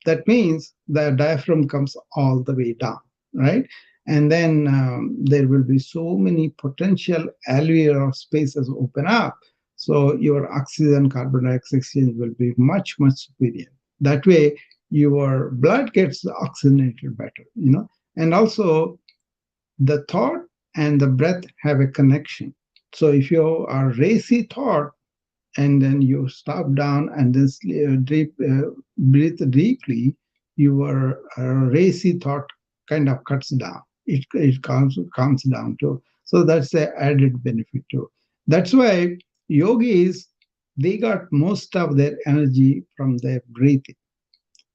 That means the diaphragm comes all the way down, right? And then there will be so many potential alveolar spaces open up. So your oxygen carbon dioxide exchange will be much, much superior. That way, your blood gets oxygenated better. And also, the thought and the breath have a connection. So if you are racy thought, and then you stop down and then breathe deeply, your racy thought kind of cuts down. It calms down too. So that's the added benefit too. That's why yogis, they got most of their energy from their breathing.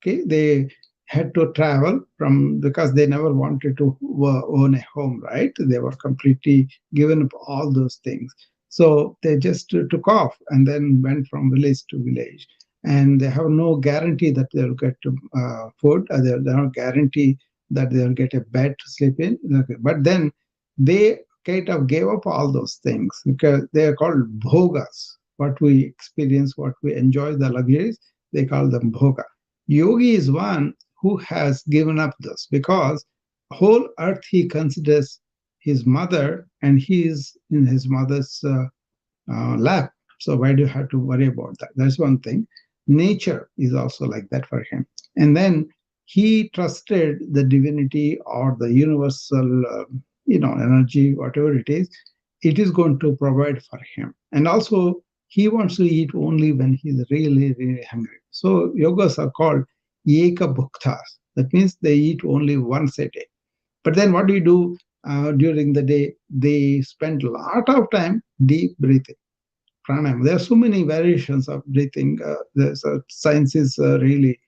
Okay, they had to travel from, because they never wanted to own a home, right? They were completely given up all those things. So they just took off and then went from village to village. And they have no guarantee that they'll get food. They have no guarantee that they'll get a bed to sleep in. Okay. But then they kind of gave up all those things, because they are called bhogas. What we experience, what we enjoy, the luxuries, they call them bhoga. Yogi is one who has given up this, because whole earth he considers his mother, and he is in his mother's lap. So why do you have to worry about that? That's one thing. Nature is also like that for him. And then he trusted the divinity or the universal, energy, whatever it is going to provide for him. And also, he wants to eat only when he's really, really hungry. So yogas are called eka bhuktas. That means they eat only once a day. But then what do you do during the day? They spend a lot of time deep breathing, pranayama. There are so many variations of breathing. Science is really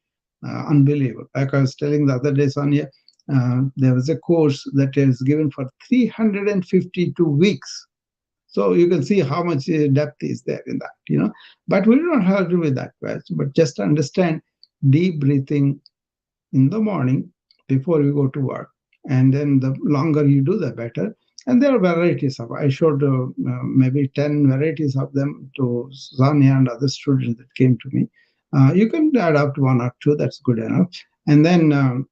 unbelievable. Like I was telling the other day, Sonia, there was a course that is given for 352 weeks. So you can see how much depth is there in that. But we don't have to do with that, but just understand deep breathing in the morning before you go to work. And then the longer you do, the better. And there are varieties of, I showed maybe 10 varieties of them to Zania and other students that came to me. You can add up to one or two, that's good enough. And then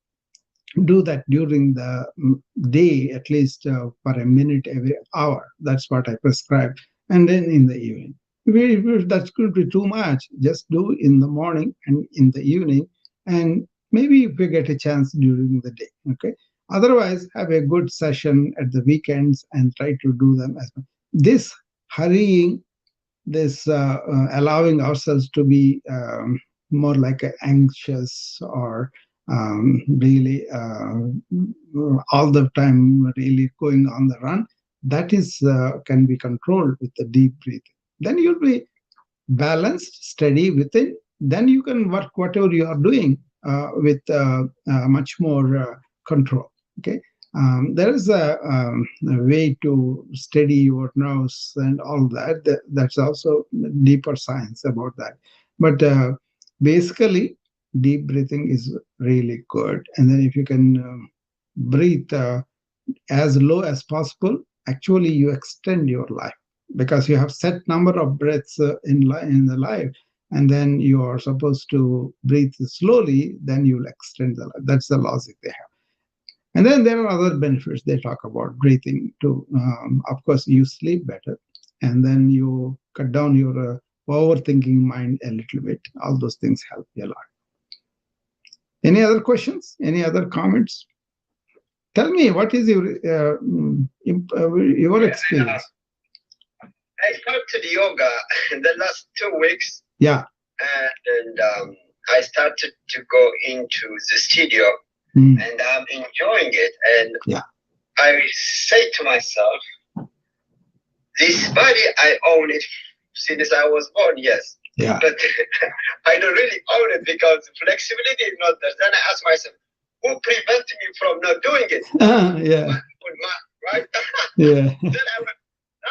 do that during the day, at least for a minute every hour. That's what I prescribe. And then in the evening. If that's going to be too much, just do in the morning and in the evening. And maybe if you get a chance during the day. Okay. Otherwise, have a good session at the weekends and try to do them as well. This hurrying, this allowing ourselves to be more like anxious or really all the time really going on the run, that is can be controlled with the deep breathing. Then you'll be balanced, steady within. Then you can work whatever you are doing with much more control. Okay. There is a way to steady your nerves and all that. That's also deeper science about that. But basically, deep breathing is really good. And then if you can breathe as low as possible, actually you extend your life because you have set number of breaths in the life, and then you are supposed to breathe slowly. Then you'll extend the life. That's the logic they have. And then there are other benefits they talk about breathing too. Of course, you sleep better, and then you cut down your overthinking mind a little bit. All those things help you a lot. Any other questions? Any other comments? Tell me, what is your experience? I started yoga in the last 2 weeks. Yeah. And I started to go into the studio, and I'm enjoying it. And yeah. I say to myself, this body, I own it since I was born, yes. Yeah. But I don't really own it because flexibility is not there. Then I ask myself, who prevented me from not doing it? Yeah. Right? Yeah. Then I'm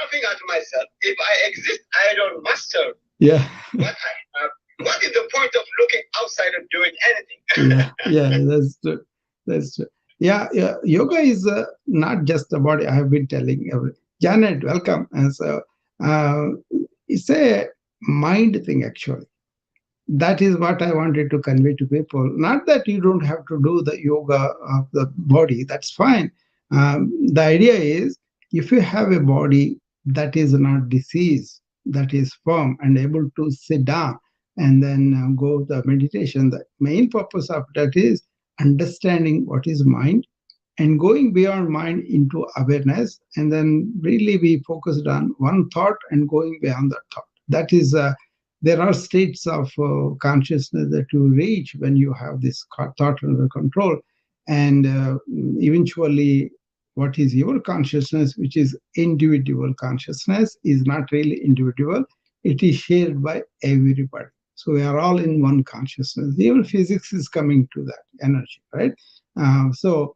laughing at myself. If I exist, I don't master. Yeah. What is the point of looking outside and doing anything? Yeah, that's true. That's true. Yeah. Yoga is not just a body. I have been telling everyone. Janet, welcome. And so it's a mind thing, actually. That is what I wanted to convey to people. Not that you don't have to do the yoga of the body. That's fine. The idea is if you have a body that is not diseased, that is firm and able to sit down and then go the meditation, the main purpose of that is understanding what is mind and going beyond mind into awareness, and then really be focused on one thought and going beyond that thought. That is, there are states of consciousness that you reach when you have this thought under control. And eventually, what is your consciousness, which is individual consciousness, is not really individual. It is shared by everybody. So we are all in one consciousness. Even physics is coming to that energy, right? So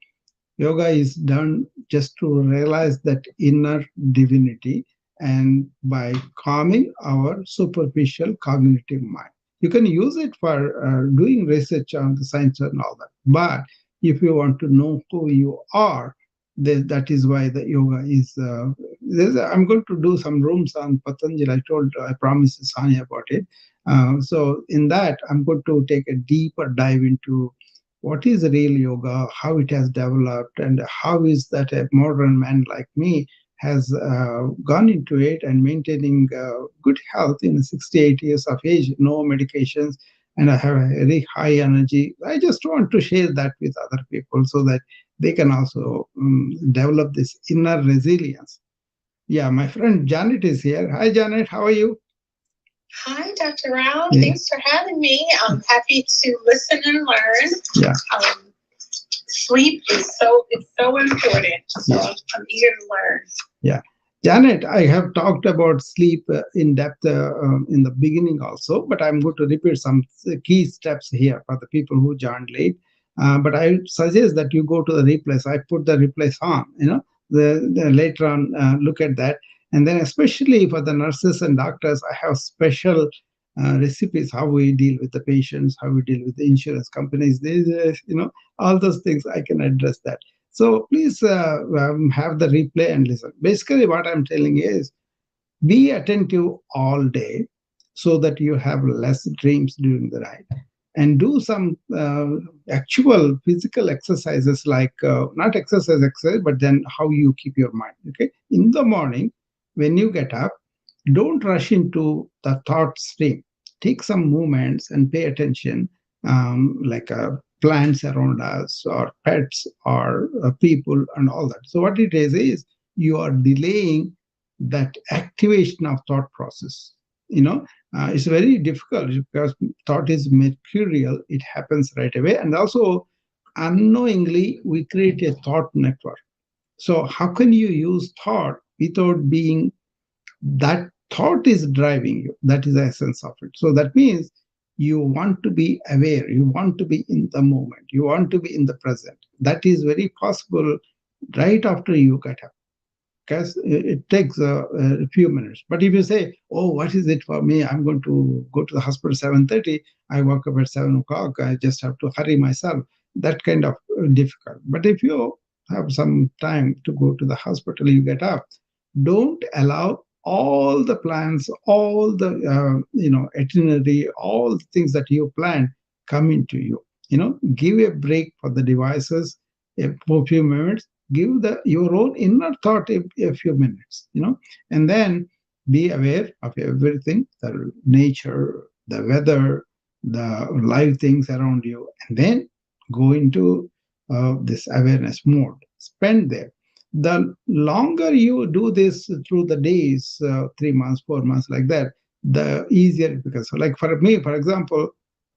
yoga is done just to realize that inner divinity and by calming our superficial cognitive mind. You can use it for doing research on the science and all that. But if you want to know who you are, that is why the yoga is. I'm going to do some rooms on Patanjali. I promised Sanya about it. So in that, I'm going to take a deeper dive into what is real yoga, how it has developed, and how is that a modern man like me has gone into it and maintaining good health in 68 years of age, no medications, and I have a very high energy. I just want to share that with other people so that they can also develop this inner resilience. Yeah, my friend Janet is here. Hi, Janet. How are you? Hi, Dr. Rao. Yeah. Thanks for having me. I'm happy to listen and learn. Yeah. Sleep is so important. So yeah. I'm eager to learn. Yeah. Janet, I have talked about sleep in depth in the beginning also, but I'm going to repeat some key steps here for the people who joined late. But I suggest that you go to the replays. I put the replays on, the later on look at that. And then especially for the nurses and doctors, I have special recipes, how we deal with the patients, how we deal with the insurance companies. All those things I can address that. So please have the replay and listen. Basically, what I'm telling is be attentive all day so that you have less dreams during the night. and do some actual physical exercises, like not exercise, but then how you keep your mind. Okay, in the morning when you get up, don't rush into the thought stream. Take some moments and pay attention, like plants around us, or pets, or people, and all that. So what it is you are delaying that activation of thought process. You know, it's very difficult because thought is mercurial; it happens right away, and also unknowingly we create a thought network. So how can you use thought without being that thought is driving you? That is the essence of it. So that means you want to be aware, you want to be in the moment, you want to be in the present. That is very possible right after you get up, because it takes a few minutes. But if you say, oh, what is it for me, I'm going to go to the hospital 7:30, I woke up at 7 o'clock, I just have to hurry myself, that kind of difficult. But if you have some time to go to the hospital, you get up, don't allow all the plans, all the itinerary, all the things that you plan come into you. Give a break for the devices for a few minutes. Give your own inner thought a few minutes, and then be aware of everything, the nature, the weather, the live things around you, and then go into this awareness mode. Spend there. The longer you do this through the days, 3 months, 4 months, like that, the easier it becomes. So, like for me, for example,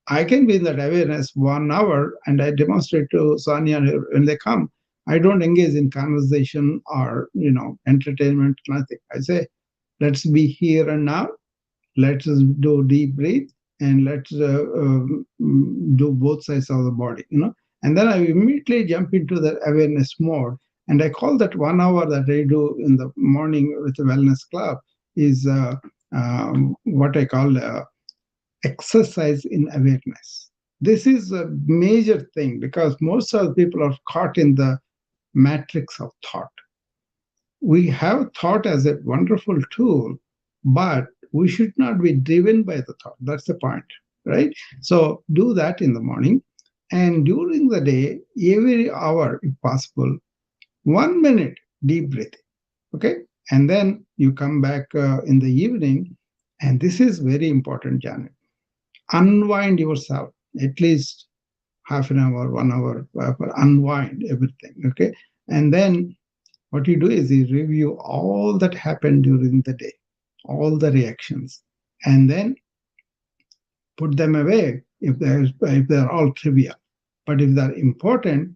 I can be in that awareness 1 hour, and I demonstrate to Sonia when they come. I don't engage in conversation or entertainment, nothing. I say, let's be here and now. Let's do deep breathe, and let's do both sides of the body. And then I immediately jump into the awareness mode. And I call that 1 hour that I do in the morning with the wellness club is what I call exercise in awareness. This is a major thing because most of the people are caught in the matrix of thought. We have thought as a wonderful tool, but we should not be driven by the thought. That's the point, right? So do that in the morning. And during the day, every hour, if possible, 1 minute deep breathing. Okay. And then you come back in the evening. And this is very important, Janet. Unwind yourself at least half an hour, 1 hour, unwind everything. Okay. And then what you do is you review all that happened during the day, all the reactions, and then put them away if they're all trivial. But if they're important,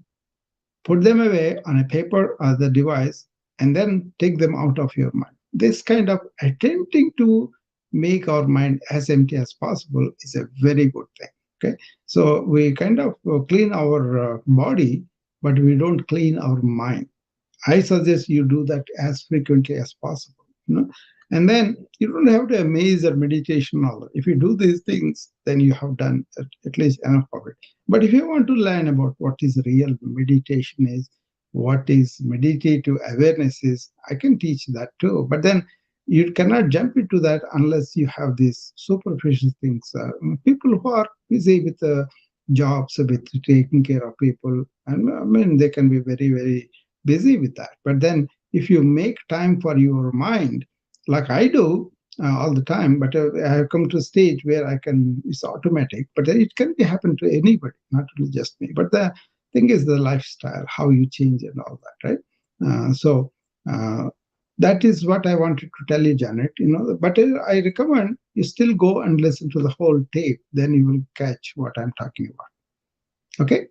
put them away on a paper or the device, and then take them out of your mind. This kind of attempting to make our mind as empty as possible is a very good thing. Okay, so we kind of clean our body, but we don't clean our mind. I suggest you do that as frequently as possible. And then you don't have to amaze or meditation all that. If you do these things, then you have done at least enough of it. But if you want to learn about what is real meditation is, what is meditative awareness is, I can teach that too. But then you cannot jump into that unless you have these superficial things. People who are busy with jobs, with taking care of people, and I mean, they can be very, very busy with that. But then if you make time for your mind, like I do all the time, but I have come to a stage where it's automatic, but it can be happen to anybody, not only just me. But the thing is the lifestyle, how you change and all that, right? So that is what I wanted to tell you, Janet. But I recommend you still go and listen to the whole tape. Then you will catch what I'm talking about. Okay.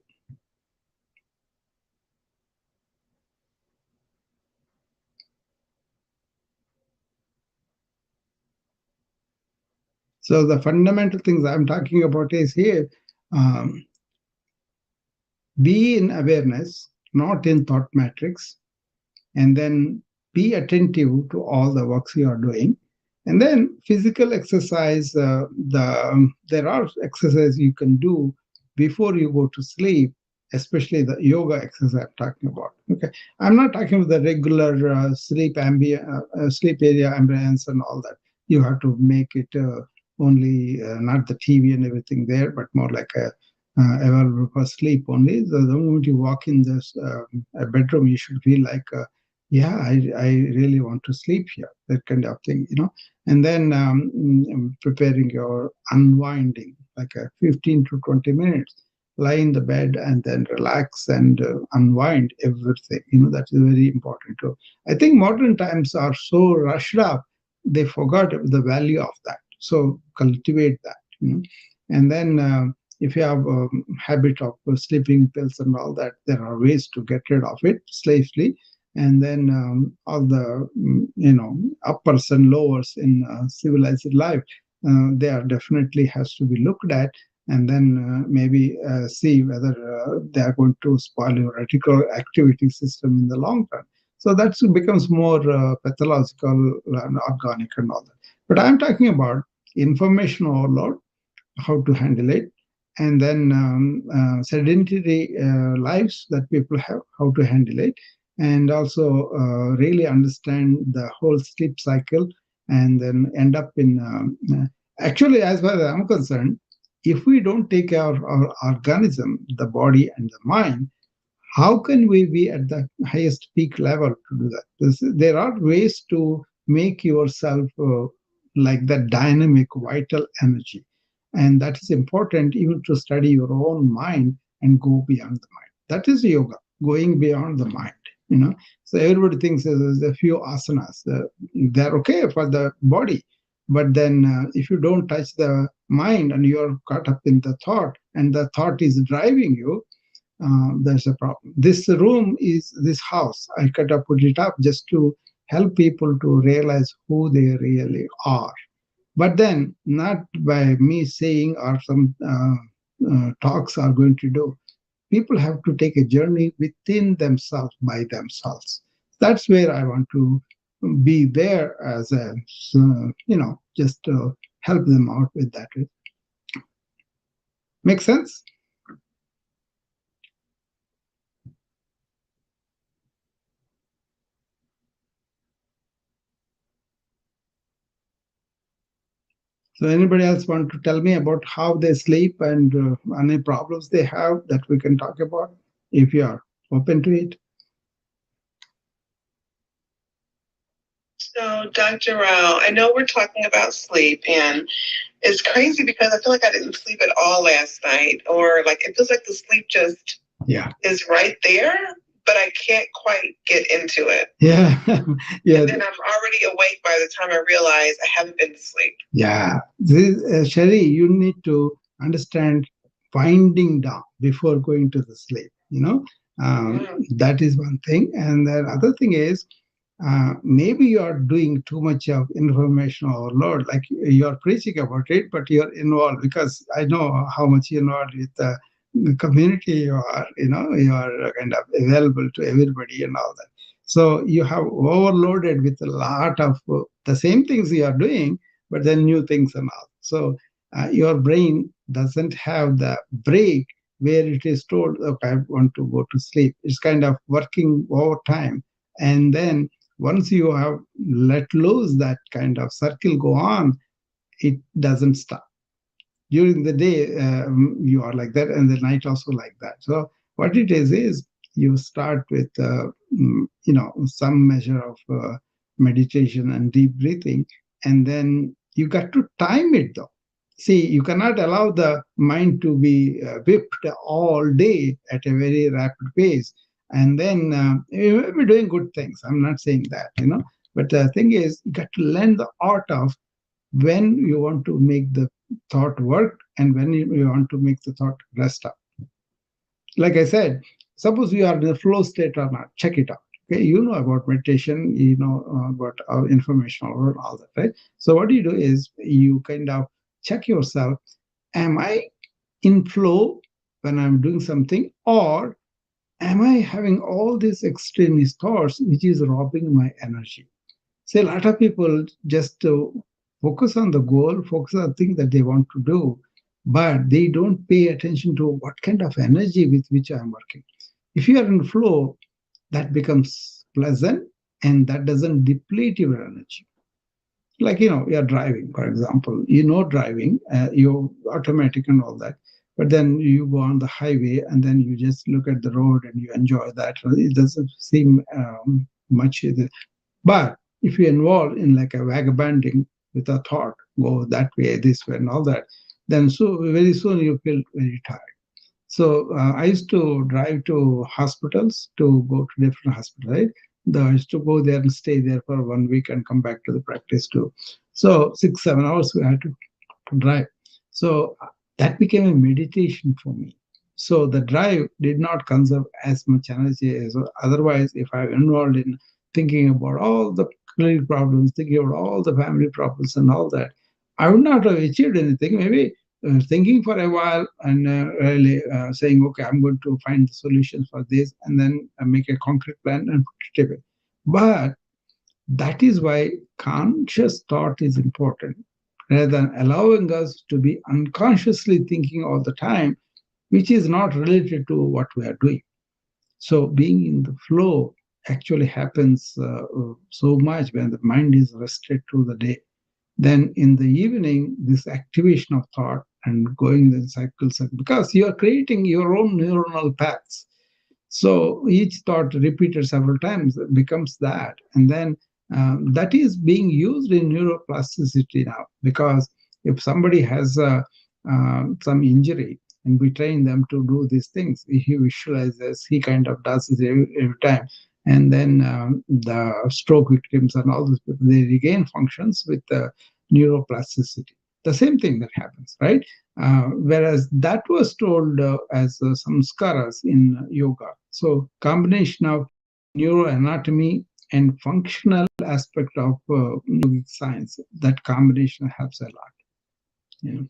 So the fundamental things I'm talking about is here, um, be in awareness, not in thought matrix, and then be attentive to all the works you are doing. And then physical exercise, there are exercises you can do before you go to sleep, especially the yoga exercise I'm talking about. Okay, I'm not talking about the regular sleep area ambience and all that. You have to make it only not the TV and everything there, but more like available for sleep only. The moment you walk in this a bedroom, you should feel like, yeah, I really want to sleep here, that kind of thing, And then preparing your unwinding, like 15 to 20 minutes, lie in the bed and then relax and unwind everything. That is very important too. I think modern times are so rushed up, they forgot the value of that. So cultivate that. And then if you have a habit of sleeping pills and all that, there are ways to get rid of it safely. And then all the uppers and lowers in civilized life, they are definitely has to be looked at, and then maybe see whether they are going to spoil your reticular activity system in the long run. So that becomes more pathological and organic and all that. But I'm talking about information overload, how to handle it, and then sedentary lives that people have, how to handle it, and also really understand the whole sleep cycle, and then end up in actually, as far as I'm concerned, if we don't take care of our organism, the body and the mind, how can we be at the highest peak level to do that? There are ways to make yourself like that dynamic, vital energy. And that is important even to study your own mind and go beyond the mind. That is yoga, going beyond the mind. So everybody thinks there's a few asanas. They're okay for the body. But then if you don't touch the mind and you're caught up in the thought, and the thought is driving you, there's a problem. This house, I kind of put it up just to help people to realize who they really are. But then, not by me saying or some talks are going to do. People have to take a journey within themselves, by themselves. That's where I want to be there as a, just to help them out with that. Make sense? So anybody else want to tell me about how they sleep and any problems they have that we can talk about, if you are open to it? So, Dr. Rao, I know we're talking about sleep, and it's crazy because I feel like I didn't sleep at all last night, or like it feels like the sleep just is right there, but I can't quite get into it. Yeah. Yeah. And then I'm already awake by the time I realize I haven't been to sleep. Yeah. Sherry, you need to understand winding down before going to the sleep. That is one thing. And the other thing is, maybe you are doing too much of information overload, like you're preaching about it, but you're involved, because I know how much you're involved with the community. You are kind of available to everybody and all that. So you have overloaded with a lot of the same things you are doing, but then new things and all. So your brain doesn't have the break where it is told, okay, I want to go to sleep. It's kind of working overtime. And then once you have let loose that kind of circle go on, it doesn't stop. During the day, you are like that, and the night also like that. So what it is you start with, some measure of meditation and deep breathing, and then you got to time it though. See, you cannot allow the mind to be whipped all day at a very rapid pace. And then you may be doing good things. I'm not saying that. But the thing is, you got to learn the art of when you want to make the thought work and when you want to make the thought rest up. Like I said, suppose you are in the flow state or not, check it out. Okay, you know about meditation, you know about our information or all that, right? So what you do is you kind of check yourself. Am I in flow when I'm doing something, or am I having all these extremist thoughts which is robbing my energy? See, a lot of people just focus on the goal, focus on the thing that they want to do, but they don't pay attention to what kind of energy with which I'm working. If you are in flow, that becomes pleasant and that doesn't deplete your energy. Like, you're driving, for example, driving, you're automatic and all that. But then you go on the highway and then you just look at the road and you enjoy that. It doesn't seem much. But if you involve in like a vagabonding with a thought, go that way, this way, and all that, then so very soon you feel very tired. So I used to drive to hospitals to go to different hospitals, right? I used to go there and stay there for 1 week and come back to the practice too. So 6, 7 hours we had to drive. So that became a meditation for me. So the drive did not conserve as much energy as otherwise if I'm involved in thinking about all the clinical problems, thinking about all the family problems and all that. I would not have achieved anything. Maybe thinking for a while and really saying, okay, I'm going to find the solutions for this and then make a concrete plan and put it away. But that is why conscious thought is important rather than allowing us to be unconsciously thinking all the time, which is not related to what we are doing. So being in the flow actually happens so much when the mind is rested through the day. Then in the evening, this activation of thought and going in cycles, because you are creating your own neuronal paths. So each thought repeated several times becomes that. And then that is being used in neuroplasticity now, because if somebody has some injury and we train them to do these things, he visualizes, he kind of does it every time. And then the stroke victims and all those people, they regain functions with neuroplasticity. The same thing that happens, right? Whereas that was told as samskaras in yoga. So combination of neuroanatomy and functional aspect of yogic science, that combination helps a lot.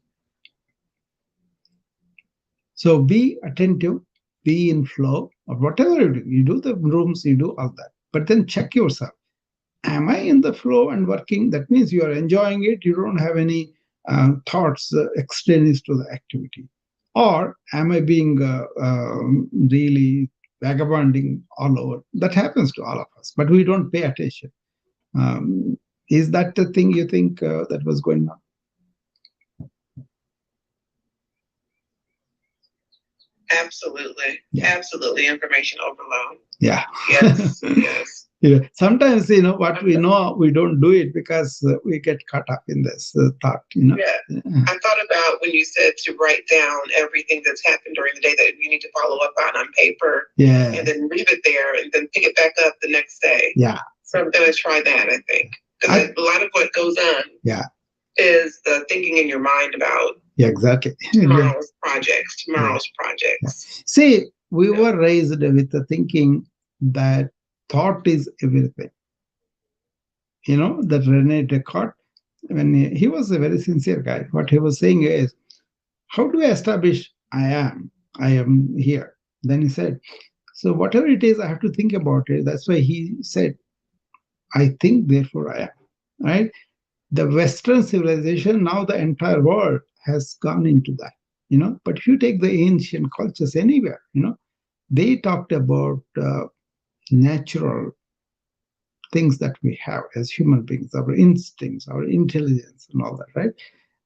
So be attentive, be in flow, or whatever you do. You do the rooms, you do all that. But then check yourself. Am I in the flow and working? That means you are enjoying it. You don't have any thoughts extraneous to the activity. Or am I being really vagabonding all over? That happens to all of us, but we don't pay attention. Is that the thing you think that was going on? Absolutely. Yeah. Absolutely. Information overload. Yeah. Yes. Yes. Yeah. Sometimes, what we know, we don't do it because we get caught up in this thought, Yeah. I thought about when you said to write down everything that's happened during the day that you need to follow up on paper. Yeah. And then leave it there and then pick it back up the next day. Yeah. So I'm going to try that, I think. Because a lot of what goes on is the thinking in your mind about exactly tomorrow's projects. Yeah. See, we were raised with the thinking that thought is everything. That Rene Descartes, when he was a very sincere guy, what he was saying is, how do I establish I am here? Then he said, so whatever it is, I have to think about it. That's why he said, I think, therefore I am. Right? The Western civilization, now the entire world has gone into that. But if you take the ancient cultures anywhere, they talked about natural things that we have as human beings, our instincts, our intelligence, and all that, right?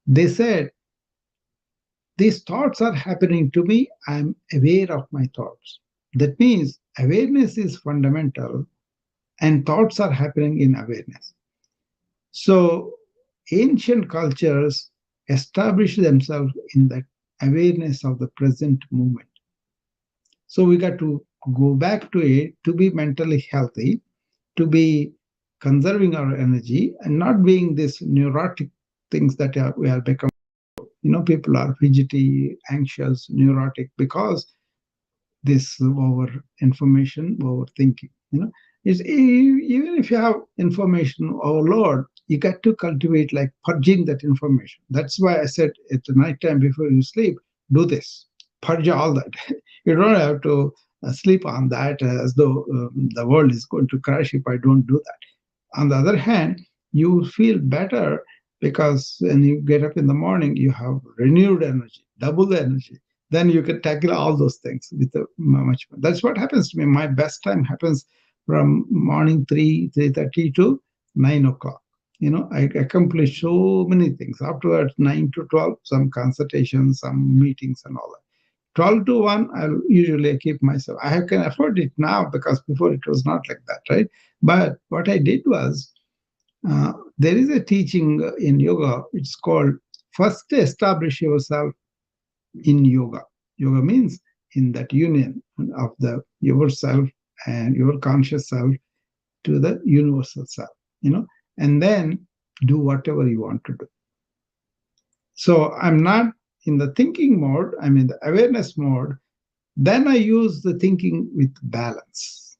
They said, these thoughts are happening to me. I'm aware of my thoughts. That means awareness is fundamental, and thoughts are happening in awareness. So ancient cultures established themselves in that awareness of the present moment. So we got to go back to it to be mentally healthy, to be conserving our energy and not being this neurotic things that we are becoming. People are fidgety, anxious, neurotic because this over information, overthinking. Even if you have information overload, you got to cultivate like purging that information. That's why I said at the night time before you sleep, do this, purge all that. You don't have to sleep on that as though the world is going to crash if I don't do that. On the other hand, you feel better because when you get up in the morning, you have renewed energy, double the energy. Then you can tackle all those things with much more. That's what happens to me. My best time happens from morning 3:30 to 9 o'clock. I accomplished so many things. Afterwards, 9 to 12, some consultations, some meetings and all that. 12 to 1, I'll usually keep myself. I can afford it now because before it was not like that, right? But what I did was, there is a teaching in yoga. It's called first establish yourself in yoga. Yoga means in that union of the yourself and your conscious self to the universal self, and then do whatever you want to do. So I'm not in the thinking mode, I'm in the awareness mode. Then I use the thinking with balance.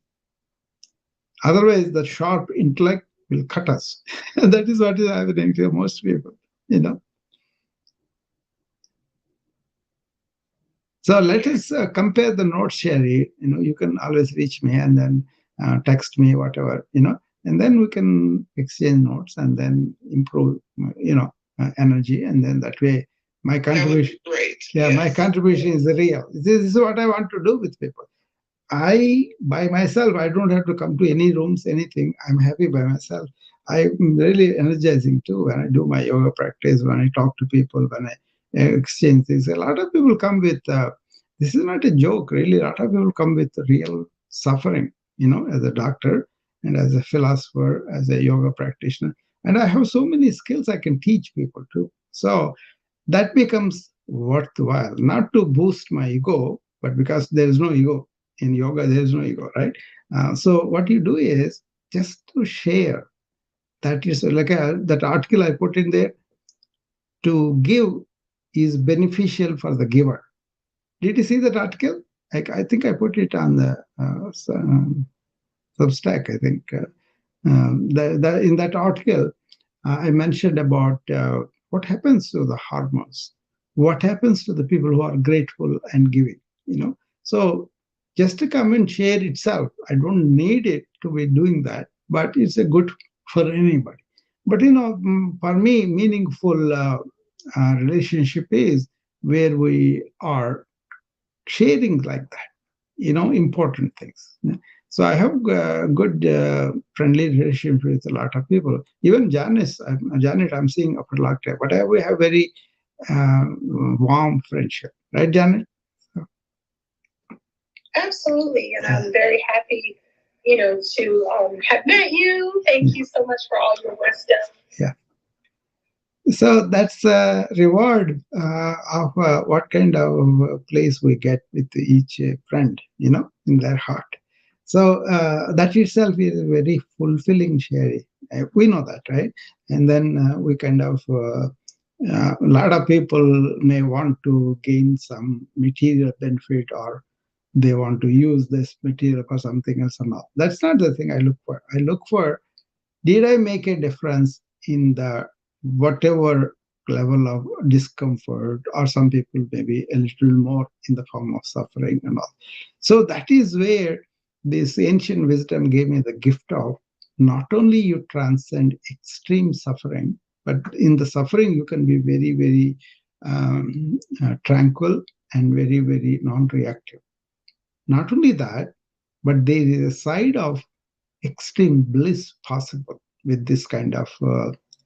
Otherwise, the sharp intellect will cut us. That is what is happening to most people. So let us compare the notes, Sherry. You can always reach me and then text me, whatever. And then we can exchange notes and then improve, energy. And then that way, my contribution, Great. yeah, yes. My contribution is real. This is what I want to do with people. By myself, I don't have to come to any rooms, anything. I'm happy by myself. I'm really energizing too when I do my yoga practice, when I talk to people, when I exchange things. A lot of people come with, this is not a joke, really. A lot of people come with real suffering, as a doctor and as a philosopher, as a yoga practitioner. And I have so many skills I can teach people too. So that becomes worthwhile, not to boost my ego, but because there is no ego. In yoga, there is no ego, right? So what you do is just to share. That is like that article I put in there. To give is beneficial for the giver. Did you see that article? I think I put it on the Substack, I think. In that article, I mentioned about what happens to the hormones, what happens to the people who are grateful and giving. So just to come and share itself, I don't need it to be doing that, but it's a good for anybody. But for me, meaningful relationship is where we are sharing like that, important things. So I have good friendly relationship with a lot of people. Even Janet, I'm seeing after a long time, but we have very warm friendship, right, Janet? Absolutely, and I'm very happy, to have met you. Thank you so much for all your wisdom. Yeah. So that's a reward of what kind of place we get with each friend, in their heart. So that itself is very fulfilling, Sherry. We know that, right? And then we kind of, a lot of people may want to gain some material benefit, or they want to use this material for something else or not. That's not the thing I look for. I look for, did I make a difference in the whatever level of discomfort, or some people maybe a little more in the form of suffering and all. So that is where this ancient wisdom gave me the gift of, not only you transcend extreme suffering, but in the suffering you can be very, very tranquil and very, very non-reactive. Not only that, but there is a side of extreme bliss possible with this kind of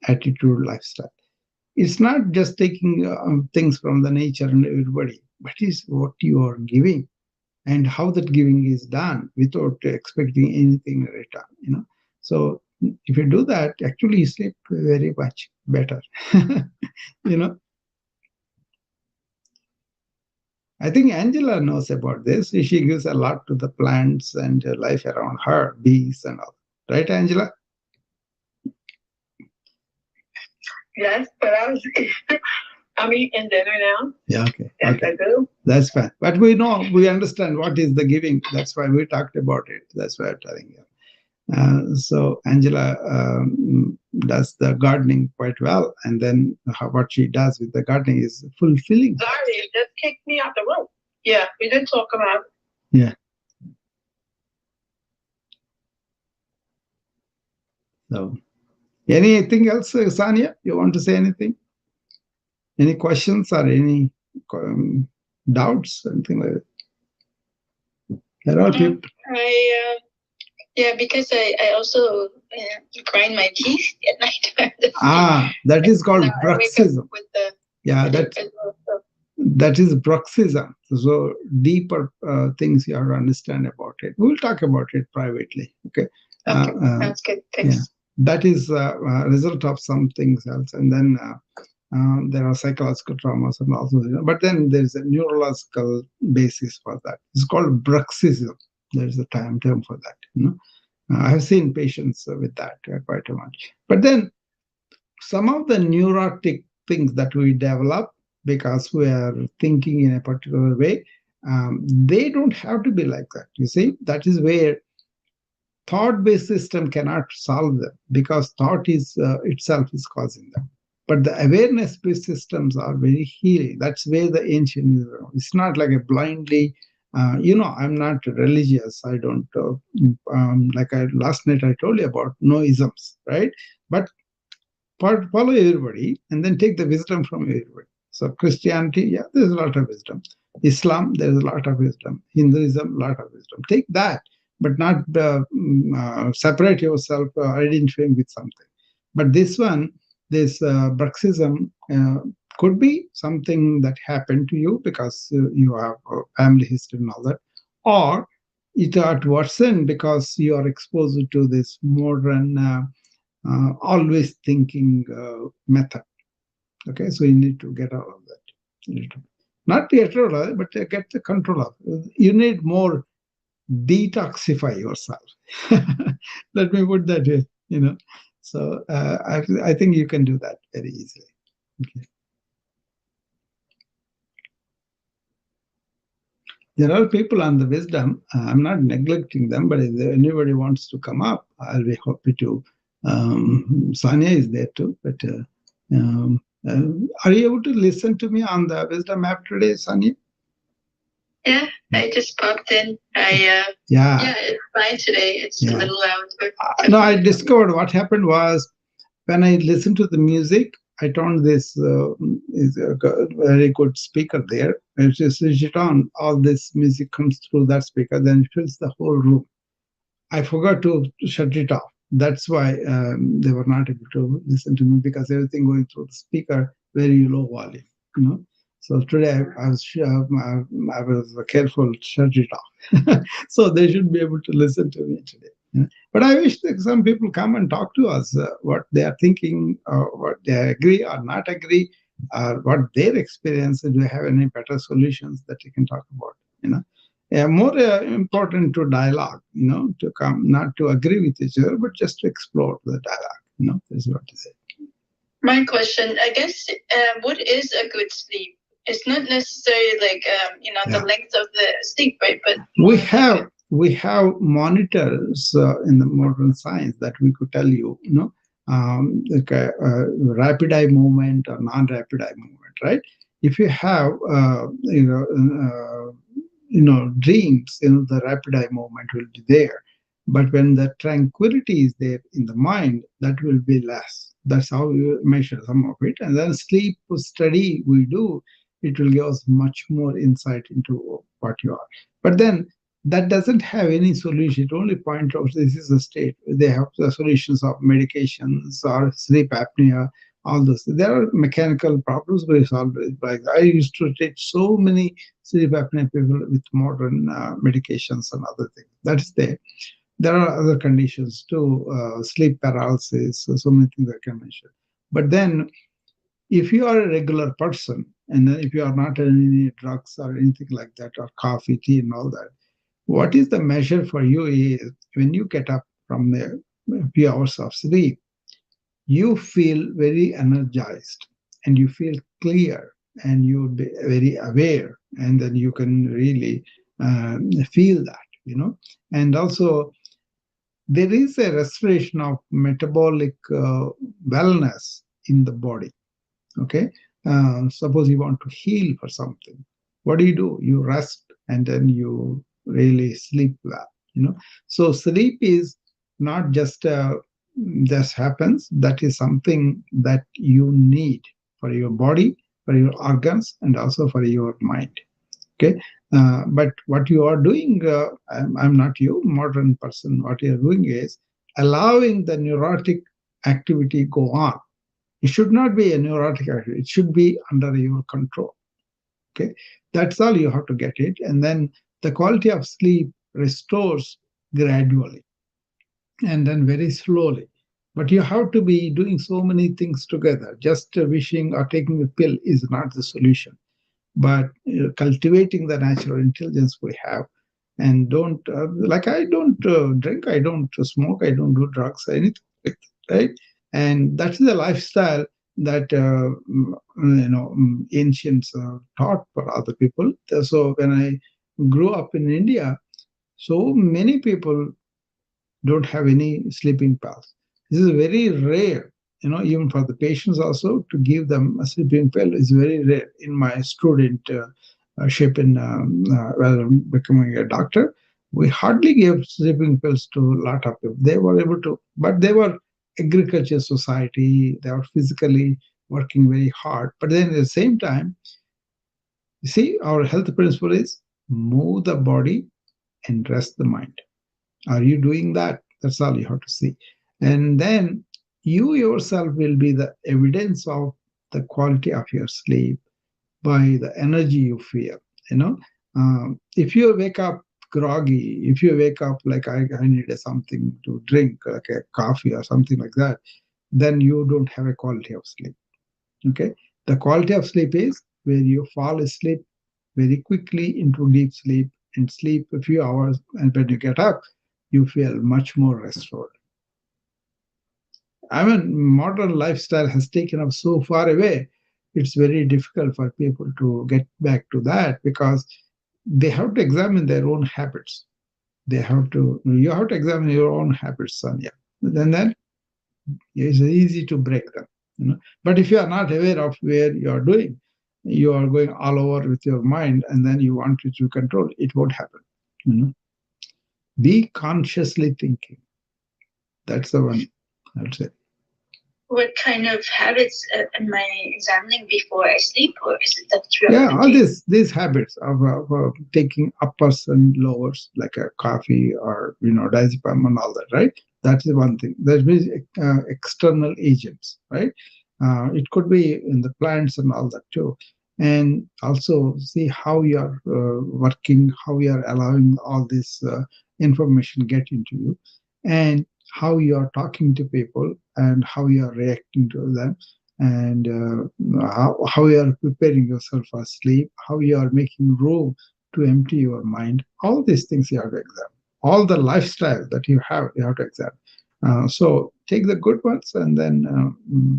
attitude lifestyle. It's not just taking things from the nature and everybody, but it's what you are giving and how that giving is done without expecting anything in return. So if you do that, actually you sleep very much better. I think Angela knows about this. She gives a lot to the plants and life around her, bees and all. Right, Angela? Yes, but I'm eating dinner now. Yeah, okay. Yes, Okay. I do. That's fine. But we understand what is the giving. That's why we talked about it. That's why I'm telling you. So Angela does the gardening quite well. And then what she does with the gardening is fulfilling. Sorry, just kicked me out the room. Yeah, we did talk about it. Yeah. So anything else, Sanya? You want to say anything? Any questions or any doubts, anything like that? There are people. Yeah, because I also grind my teeth at night. That is called bruxism. That is bruxism. So deeper things you have to understand about it. We'll talk about it privately. Okay. Sounds good. Thanks. Yeah. That is a result of some things else, and then there are psychological traumas and also, but then there's a neurological basis for that. It's called bruxism. There's a term for that. I have seen patients with that quite a much. But then some of the neurotic things that we develop because we are thinking in a particular way, they don't have to be like that. You see, that is where thought-based system cannot solve them, because thought is itself is causing them. But the awareness-based systems are very healing. That's where the ancient, it's not like a blindly, I'm not religious. I don't, last night I told you about no isms, right? But follow everybody and then take the wisdom from everybody. So Christianity, yeah, there's a lot of wisdom. Islam, there's a lot of wisdom. Hinduism, a lot of wisdom. Take that, but not separate yourself identifying with something. But this one, this bruxism could be something that happened to you because you have a family history and all that, or it got worsened because you are exposed to this modern always thinking method. Okay, so you need to get out of that. Not get out of it, but get the control of it. You need more detoxify yourself. Let me put that way. So I think you can do that very easily. Okay. There are people on the wisdom. I'm not neglecting them, but if anybody wants to come up, I'll be happy to. Sanya is there too, but are you able to listen to me on the wisdom app today, Sanya? Yeah, I just popped in. Yeah, it's fine today. It's a little loud. No, I discovered what happened was when I listened to the music, I turned this is a very good speaker there. And just switch it on. All this music comes through that speaker, then it fills the whole room. I forgot to shut it off. That's why they were not able to listen to me, because everything going through the speaker, very low volume. So today I was careful to shut it off. So they should be able to listen to me today. But I wish that some people come and talk to us what they are thinking, what they agree or not agree, what their experience. Do you have any better solutions that you can talk about? More important to dialogue, to come, not to agree with each other, but just to explore the dialogue. Is what to say. My question, I guess, what is a good sleep? It's not necessarily like the length of the sleep, right? But we have monitors in the modern science that we could tell you, like rapid eye movement or non-rapid eye movement, right? If you have dreams, the rapid eye movement will be there. But when the tranquility is there in the mind, that will be less. That's how we measure some of it. And then sleep study we do, it will give us much more insight into what you are. But then that doesn't have any solution. It only points out this is a state. They have the solutions of medications or sleep apnea, all those. There are mechanical problems we solve. Like I used to treat so many sleep apnea people with modern medications and other things. That's there. There are other conditions too, sleep paralysis, so many things I can mention. But then, if you are a regular person, and if you are not on any drugs or anything like that, or coffee, tea, and all that, what is the measure for you is when you get up from a few hours of sleep, you feel very energized and you feel clear and you would be very aware, and then you can really feel that, and also there is a restoration of metabolic wellness in the body. Okay, suppose you want to heal for something, what do? You rest and then you really sleep well. So sleep is not just happens. That is something that you need for your body, for your organs, and also for your mind. Okay, but what you are doing, I'm not you, modern person. What you are doing is allowing the neurotic activity go on. It should not be a neurotic activity. It should be under your control. Okay, that's all you have to get it, and then the quality of sleep restores gradually and then very slowly. But you have to be doing so many things together. Just wishing or taking a pill is not the solution. But cultivating the natural intelligence we have, and don't like I don't drink, I don't smoke, I don't do drugs, anything, right? And that's the lifestyle that ancients taught for other people. So when I grew up in India, so many people don't have any sleeping pills. This is very rare, even for the patients also to give them a sleeping pill is very rare. In my student ship in well, becoming a doctor, we hardly gave sleeping pills to a lot of people. They were able to, but they were agriculture society. They were physically working very hard. But then at the same time, you see, our health principle is move the body and rest the mind. Are you doing that? That's all you have to see. And then you yourself will be the evidence of the quality of your sleep by the energy you feel. If you wake up groggy, if you wake up like I need something to drink, like a coffee or something like that, then you don't have a quality of sleep. Okay. The quality of sleep is where you fall asleep very quickly into deep sleep and sleep a few hours, and when you get up, you feel much more restored. I mean, modern lifestyle has taken us so far away, it's very difficult for people to get back to that because they have to examine their own habits. You have to examine your own habits, Sonia. Then it's easy to break them. But if you are not aware of where you are doing, you are going all over with your mind, and then you want it to control, it won't happen. Be consciously thinking. That's the one, I'd say. What kind of habits am I examining before I sleep, or is it that throughout Yeah, the all day? these habits of taking uppers and lowers, like a coffee or diazepam and all that, right? That is one thing. There is external agents, right? It could be in the plants and all that too. And also see how you are working, how you are allowing all this information get into you, and how you are talking to people and how you are reacting to them, and how you are preparing yourself for sleep, how you are making room to empty your mind. All these things you have to examine. All the lifestyle that you have to examine. So take the good ones and then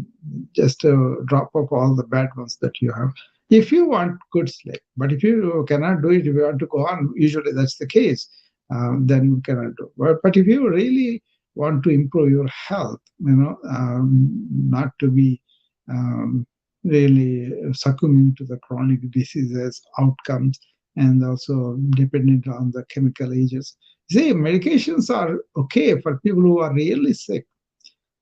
just drop off all the bad ones that you have. If you want good sleep, but if you cannot do it, if you want to go on, usually that's the case, then you cannot do. But if you really want to improve your health, not to be really succumbing to the chronic diseases outcomes, and also dependent on the chemical agents. See, medications are okay for people who are really sick,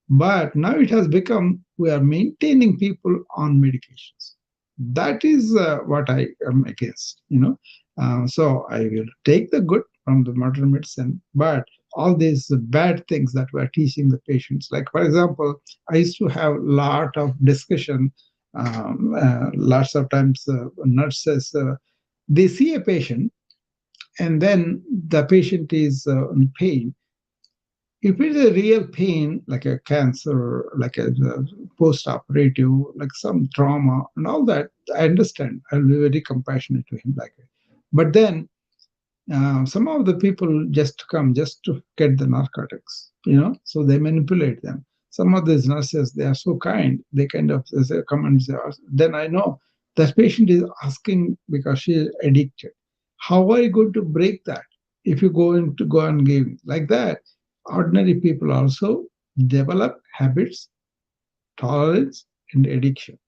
but now it has become we are maintaining people on medications. That is what I am against. So I will take the good from the modern medicine, but all these bad things that we're teaching the patients, like for example, I used to have a lot of discussion. Lots of times, nurses they see a patient, and then the patient is in pain. If it is a real pain, like a cancer, like a post-operative, like some trauma and all that, I understand. I'll be very compassionate to him like that. But then some of the people just come just to get the narcotics, so they manipulate them. Some of these nurses, they are so kind, they kind of say, come and say, then I know that patient is asking because she is addicted. How are you going to break that if you go and give like that? Ordinary people also develop habits, tolerance, and addiction.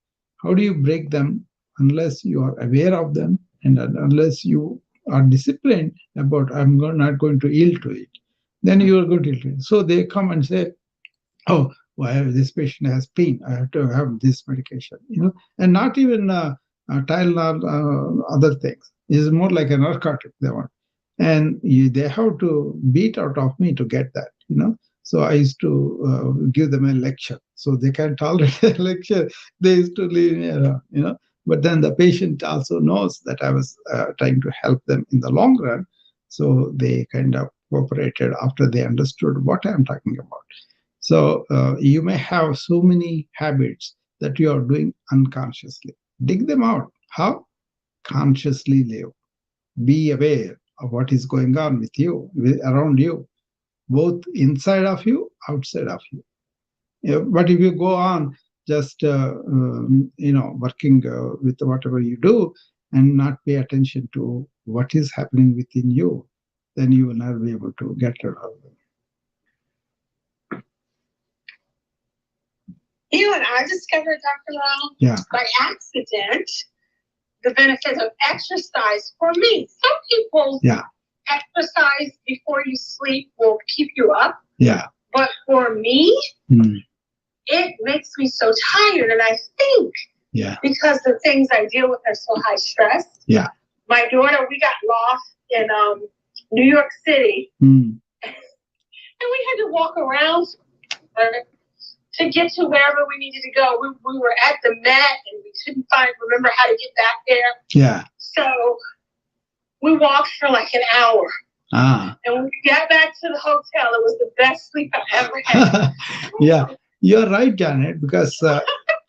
How do you break them unless you are aware of them and unless you are disciplined about not going to yield to it? Then you are going to yield to it. So they come and say, "Oh, well, this patient has pain. I have to have this medication," and not even Tylenol, other things. It's more like a narcotic they want, and they have to beat out of me to get that. So I used to give them a lecture. So they can't tolerate a lecture. They used to leave me alone, But then the patient also knows that I was trying to help them in the long run. So they kind of cooperated after they understood what I'm talking about. So you may have so many habits that you are doing unconsciously. Dig them out. How? Consciously live. Be aware of what is going on with you, around you, both inside of you, outside of you. But if you go on just working with whatever you do and not pay attention to what is happening within you, then you will never be able to get rid of them. I discovered, Dr. Rao, by accident, the benefit of exercise for me. Some people exercise before you sleep will keep you up. Yeah. But for me, it makes me so tired. And I think because the things I deal with are so high stress. Yeah. My daughter, we got lost in New York City. And we had to walk around to get to wherever we needed to go. We were at the Met and we couldn't remember how to get back there. Yeah. So we walked for like an hour. And when we got back to the hotel, it was the best sleep I ever had. Yeah, you're right, Janet, because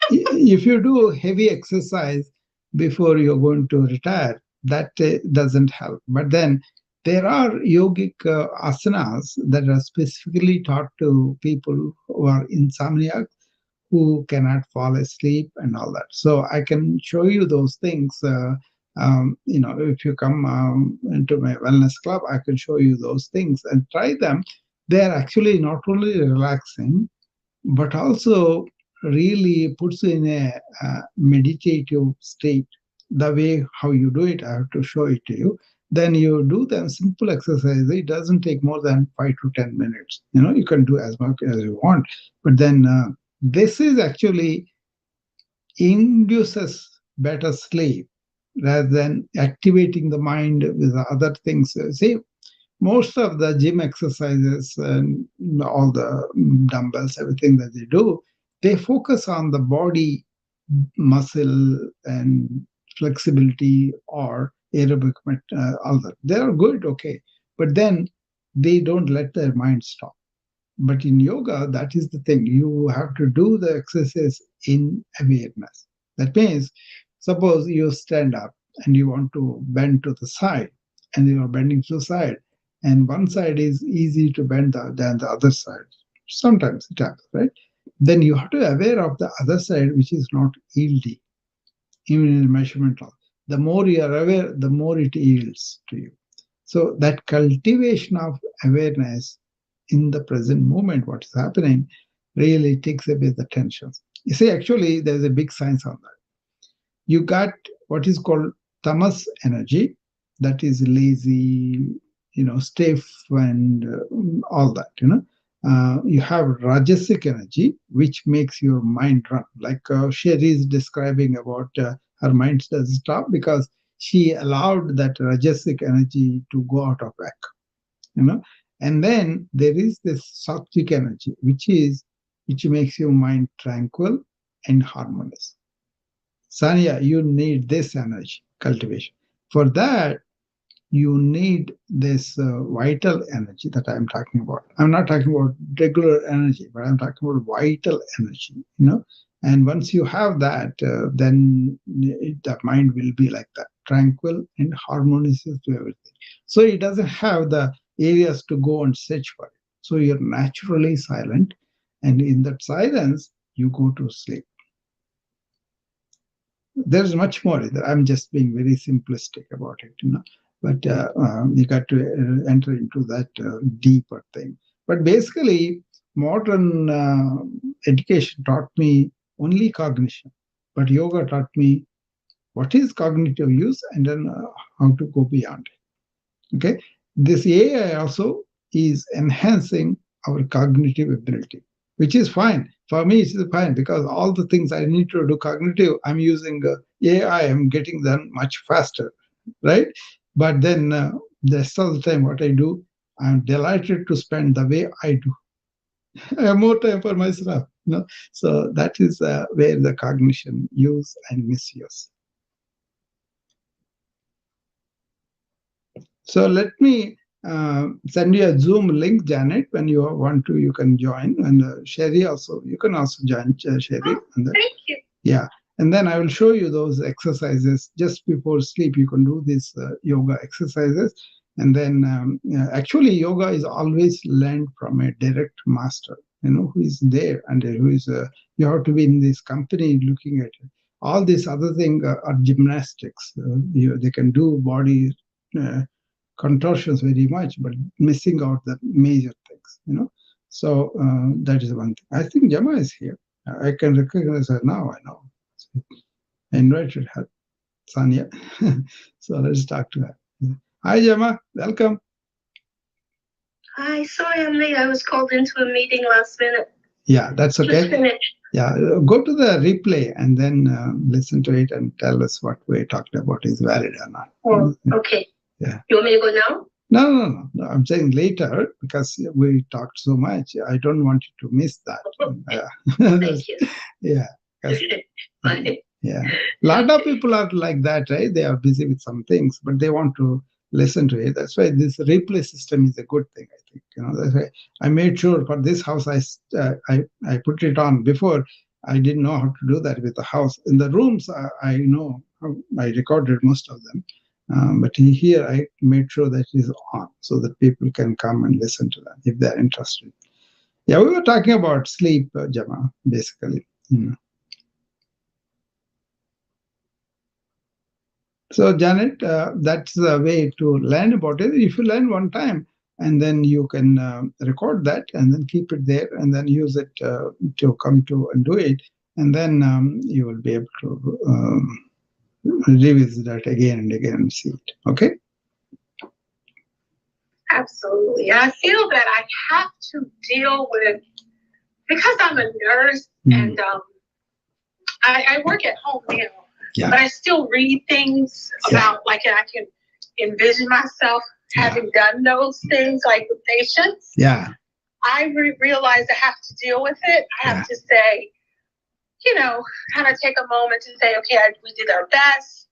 if you do heavy exercise before you're going to retire, that doesn't help. But then there are yogic asanas that are specifically taught to people who are insomniac, who cannot fall asleep and all that. So I can show you those things. If you come into my wellness club, I can show you those things and try them. They are actually not only relaxing, but also really puts you in a meditative state. The way how you do it, I have to show it to you. Then you do them simple exercise. It doesn't take more than 5 to 10 minutes. You can do as much as you want. But then this is actually induces better sleep rather than activating the mind with other things. See, most of the gym exercises and all the dumbbells, everything that they do, they focus on the body muscle and flexibility or aerobic, all that. They are good, okay. But then they don't let their mind stop. But in yoga, that is the thing. You have to do the exercise in awareness. That means, suppose you stand up and you want to bend to the side, and you are bending to the side, and one side is easy to bend than the other side. Sometimes it happens, right? Then you have to be aware of the other side, which is not yielding, even in measurement. The more you are aware, the more it yields to you. So that cultivation of awareness in the present moment, what is happening, really takes away the tensions. You see, actually, there's a big science on that. You got what is called tamas energy, that is lazy, stiff and all that, you have rajasic energy, which makes your mind run. Like Sherry is describing about her mind doesn't stop because she allowed that rajasic energy to go out of whack, And then there is this sattvic energy, which makes your mind tranquil and harmonious. Sanya, you need this energy cultivation. For that, you need this vital energy that I'm talking about. I'm not talking about regular energy, but I'm talking about vital energy, And once you have that, then the mind will be like that, tranquil and harmonious to everything. So it doesn't have the areas to go and search for it. So you're naturally silent, and in that silence, you go to sleep. There's much more. I'm just being very simplistic about it, But you got to enter into that deeper thing. But basically, modern education taught me only cognition, but yoga taught me what is cognitive use and then how to go beyond it. Okay, this AI also is enhancing our cognitive ability, which is fine. For me, it's fine because all the things I need to do cognitive, I'm using AI, I'm getting them much faster, right? But then the rest of the time, what I do, I'm delighted to spend the way I do. I have more time for myself. So that is where the cognition use and misuse. So let me send you a Zoom link, Janet. When you want to, you can join. And Sherry also, you can also join, Sherry. Oh, thank you. Yeah. And then I will show you those exercises just before sleep. You can do these yoga exercises. And then actually, yoga is always learned from a direct master, who is there and who is, you have to be in this company looking at it. All these other things are gymnastics. They can do body contortions very much, but missing out the major things. So that is one thing. I think Jama is here. I can recognize her now. I know. So I invited her, Sanya. So let's talk to her. Hi, Jama. Welcome. Hi. Sorry I'm late. I was called into a meeting last minute. Yeah, that's okay. Just finished. Yeah, go to the replay and then listen to it and tell us what we talked about is valid or not. Oh, okay. Yeah. You want me to go now? No. I'm saying later because we talked so much. I don't want you to miss that. Thank you. Yeah. Bye. Yeah. A lot of people are like that, right? They are busy with some things, but they want to listen to it. That's why this replay system is a good thing, I think. That's why I made sure for this house, I put it on before. I didn't know how to do that with the house. In the rooms, I know how I recorded most of them. But here, I made sure that it is on so that people can come and listen to them if they're interested. Yeah, we were talking about sleep, Jama, basically. So, Janet, that's the way to learn about it. If you learn one time, and then you can record that and then keep it there and then use it to come to and do it. And then you will be able to revisit that again and again and see it. Okay? Absolutely. I feel that I have to deal with, because I'm a nurse and I work at home now, but I still read things about, like, I can envision myself having done those things, like with patients. Yeah. I realize I have to deal with it. I have to say, kind of take a moment to say, okay, we did our best.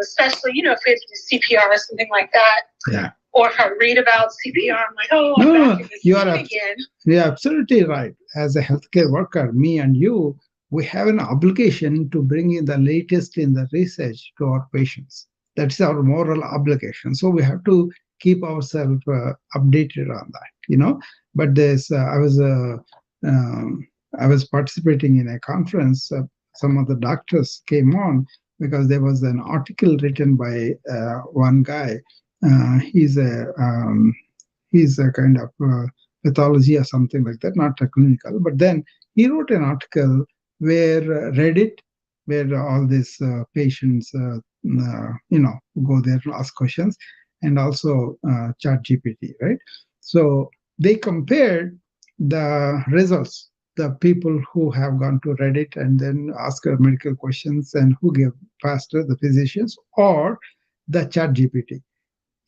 Especially, if it's CPR or something like that. Yeah. Or if I read about CPR, I'm like, oh, no, you are again. You're absolutely right. As a healthcare worker, me and you, we have an obligation to bring in the latest in the research to our patients. That's our moral obligation. So we have to keep ourselves updated on that, But there's, I was participating in a conference. Some of the doctors came on because there was an article written by one guy. He's a kind of pathology or something like that, not a clinical. But then he wrote an article where Reddit, where all these patients, go there and ask questions, and also ChatGPT, right? So they compared the results, the people who have gone to Reddit and then ask medical questions and who gave faster, the physicians or the ChatGPT.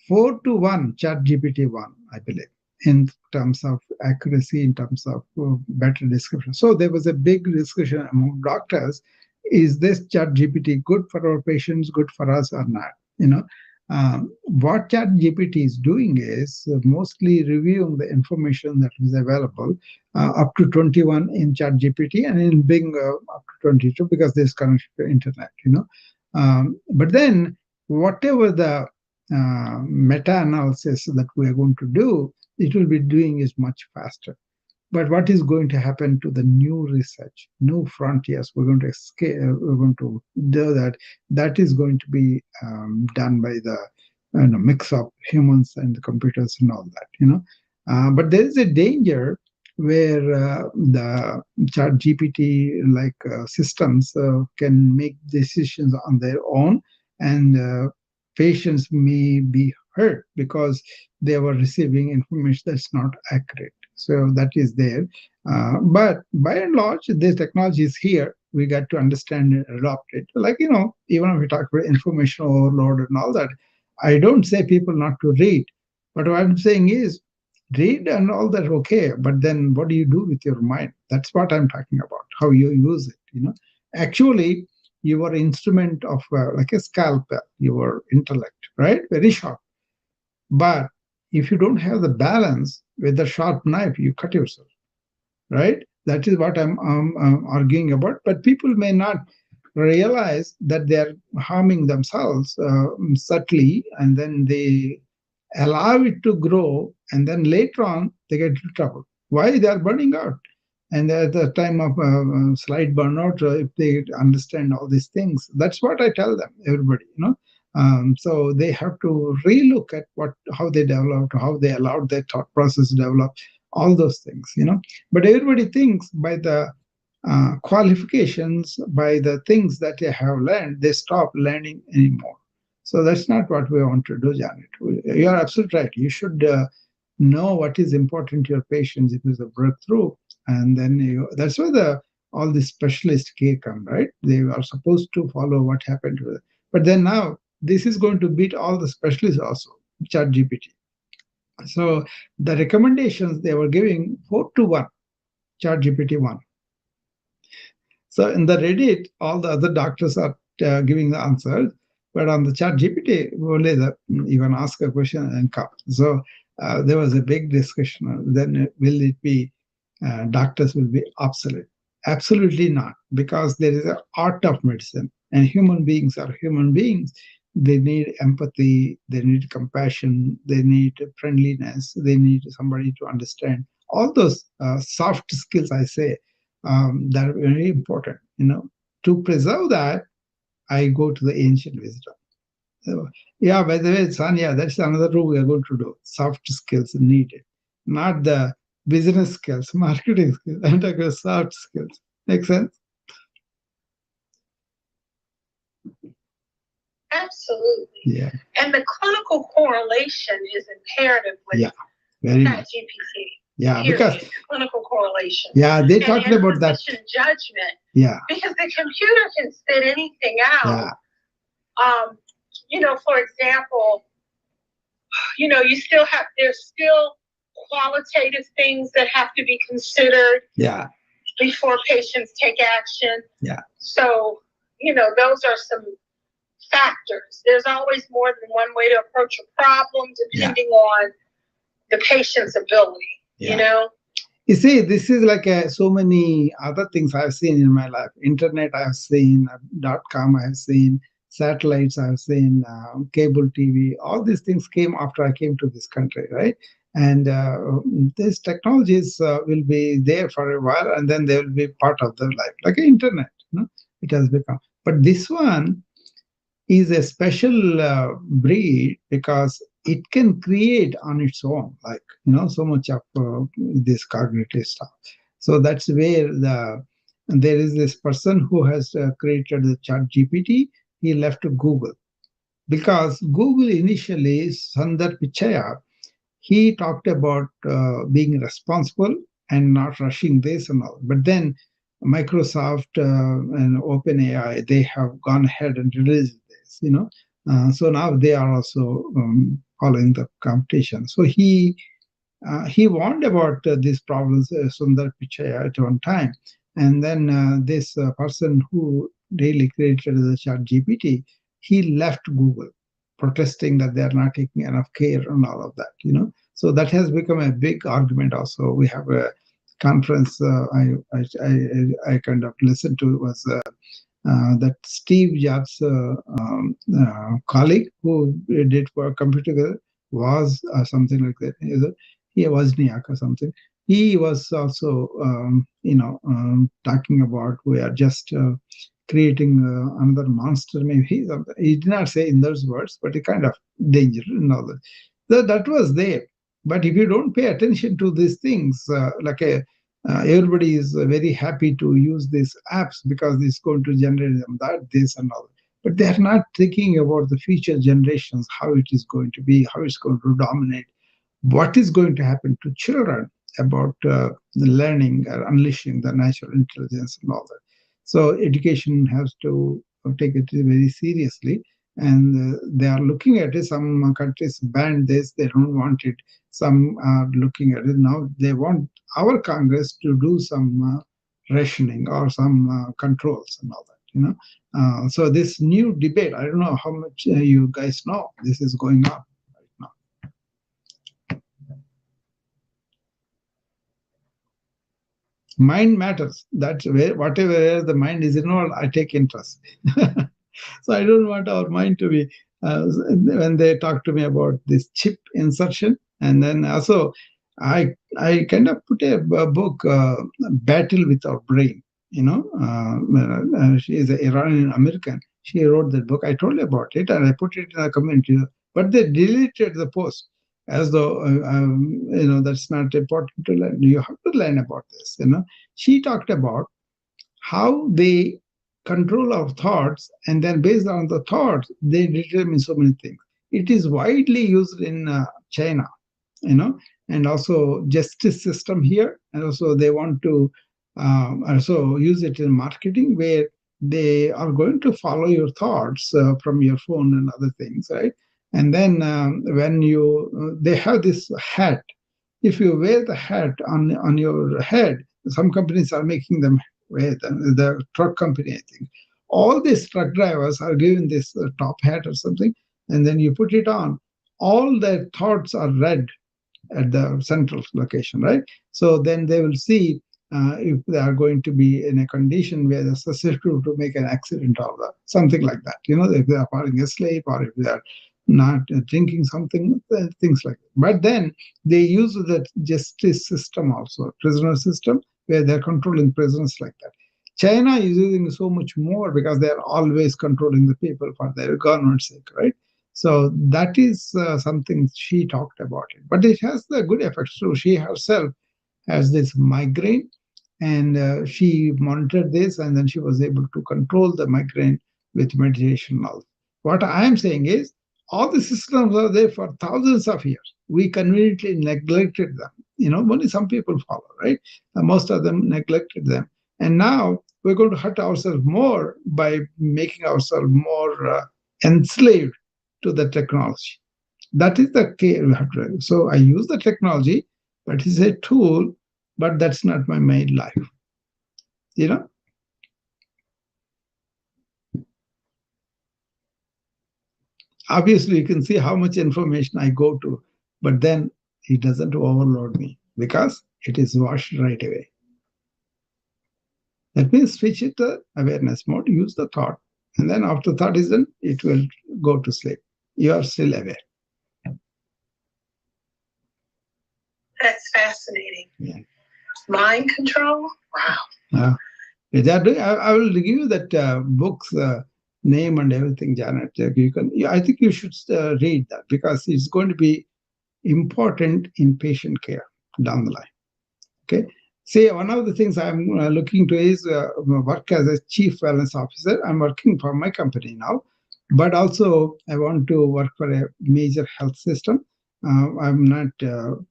4-1 ChatGPT won, I believe, in terms of accuracy, in terms of better description. So there was a big discussion among doctors: is this ChatGPT good for our patients, good for us, or not? What ChatGPT is doing is mostly reviewing the information that is available up to 21 in ChatGPT and in Bing up to 22 because there's connected to internet. But then whatever the meta-analysis that we are going to do, it will be doing is much faster. But what is going to happen to the new research, new frontiers? We're going to we're going to do that. That is going to be done by the mix of humans and the computers and all that. But there is a danger where the ChatGPT like systems can make decisions on their own, and patients may be hurt because they were receiving information that's not accurate. So that is there. But by and large, this technology is here. We got to understand and adopt it. Like, even if we talk about information overload and all that, I don't say people not to read. But what I'm saying is, Read and all that, okay, but then what do you do with your mind? That's what I'm talking about, how you use it, Actually, your instrument of like a scalpel, your intellect, right? Very sharp. But if you don't have the balance with the sharp knife, you cut yourself, right? That is what I'm arguing about. But people may not realize that they are harming themselves subtly, and then they allow it to grow, and then later on they get into trouble. Why? They are burning out. And at the time of slight burnout, if they understand all these things, that's what I tell them, everybody. So they have to relook at how they developed, how they allowed their thought process to develop, all those things. But everybody thinks by the qualifications, by the things that they have learned, they stop learning anymore. So that's not what we want to do, Janet. You are absolutely right. You should know what is important to your patients if it's a breakthrough, and then that's where all the specialist care come, right? They are supposed to follow what happened to them. But then now this is going to beat all the specialists also, chat GPT. So the recommendations they were giving 4-1, chat GPT 1. So in the Reddit, all the other doctors are giving the answers, but on the chat GPT, only you can ask a question and come. So there was a big discussion. Then will it be doctors will be obsolete? Absolutely not, because there is an art of medicine, and human beings are human beings. They need empathy, they need compassion, they need friendliness, they need somebody to understand. All those soft skills, I say, that are very important. To preserve that, I go to the ancient wisdom. So, yeah, by the way, Sanya, that's another room we are going to do. Soft skills needed, not the business skills, marketing skills. I'm talking about soft skills. Make sense? Absolutely. Yeah. And the clinical correlation is imperative with ChatGPT. Yeah, because clinical correlation. Yeah, they talked about that. Judgment. Yeah. Because the computer can spit anything out. Yeah. For example, there's still qualitative things that have to be considered. Yeah. Before patients take action. Yeah. So, those are some factors. There's always more than one way to approach a problem depending on the patient's ability, You see, this is like so many other things I've seen in my life. Internet I've seen, .com I've seen, satellites I've seen, cable TV. All these things came after I came to this country, right? And these technologies will be there for a while, and then they will be part of their life, like internet. It has become. But this one is a special breed because it can create on its own, like so much of this cognitive stuff. So that's where there is this person who has created the chat GPT. He left Google because Google initially, Sundar Pichai, he talked about being responsible and not rushing this and all. But then Microsoft and OpenAI, they have gone ahead and released this. So now they are also following the competition. So he warned about these problems, Sundar Pichai, at one time. And then this person who really created the chat GPT, he left Google, protesting that they are not taking enough care and all of that. So that has become a big argument also. We have a conference I kind of listened to, was that Steve Jobs' colleague who did for computer was something like that. He was Wozniak or something. He was also, talking about we are just creating another monster. Maybe he did not say in those words, but a kind of danger and all that. So that was there. But if you don't pay attention to these things, everybody is very happy to use these apps because it's going to generate them that, this, and all. But they are not thinking about the future generations, how it is going to be, how it's going to dominate, what is going to happen to children about the learning or unleashing the natural intelligence and all that. So education has to take it very seriously. and they are looking at it. Some countries banned this; they don't want it. Some are looking at it now. They want our Congress to do some rationing or some controls and all that. So this new debate, I don't know how much you guys know. This is going on right now. Mind matters. That's where whatever the mind is involved, I take interest. So I don't want our mind to be when they talk to me about this chip insertion, and then also I kind of put a book, Battle with Our Brain. She is an Iranian American. She wrote that book. I told you about it, and I put it in a community, but they deleted the post as though that's not important to learn. You have to learn about this. She talked about how they control our thoughts, and then based on the thoughts they determine so many things. It is widely used in China, and also justice system here, and also they want to also use it in marketing, where they are going to follow your thoughts from your phone and other things, right? And then when they have this hat. If you wear the hat on your head, some companies are making them wear them. The truck company, I think, all these truck drivers are given this top hat or something, and then you put it on. All their thoughts are read at the central location, right? So then they will see if they are going to be in a condition where they're susceptible to make an accident or something like that. If they are falling asleep or if they are not drinking something, things like that. But then they use the justice system also, prisoner system, where they're controlling prisoners like that. China is using so much more because they're always controlling the people for their government's sake, right? So that is something she talked about it. But it has the good effects too. She herself has this migraine, and she monitored this, and then she was able to control the migraine with meditation. Now, what I am saying is, all the systems are there for thousands of years. We conveniently neglected them. Only some people follow, right? Most of them neglected them. And now we're going to hurt ourselves more by making ourselves more enslaved to the technology. That is the key. So I use the technology, but it's a tool, but that's not my main life. Obviously, you can see how much information I go to, but then it doesn't overload me because it is washed right away. That means switch it to awareness mode, use the thought, and then after thought is done, it will go to sleep. You are still aware. That's fascinating. Yeah. Mind control? Wow. I will give you that book's name and everything, Janet. I think you should read that because it's going to be important in patient care down the line. Okay. See, one of the things I'm looking to is work as a chief wellness officer. I'm working for my company now, but also I want to work for a major health system. I'm not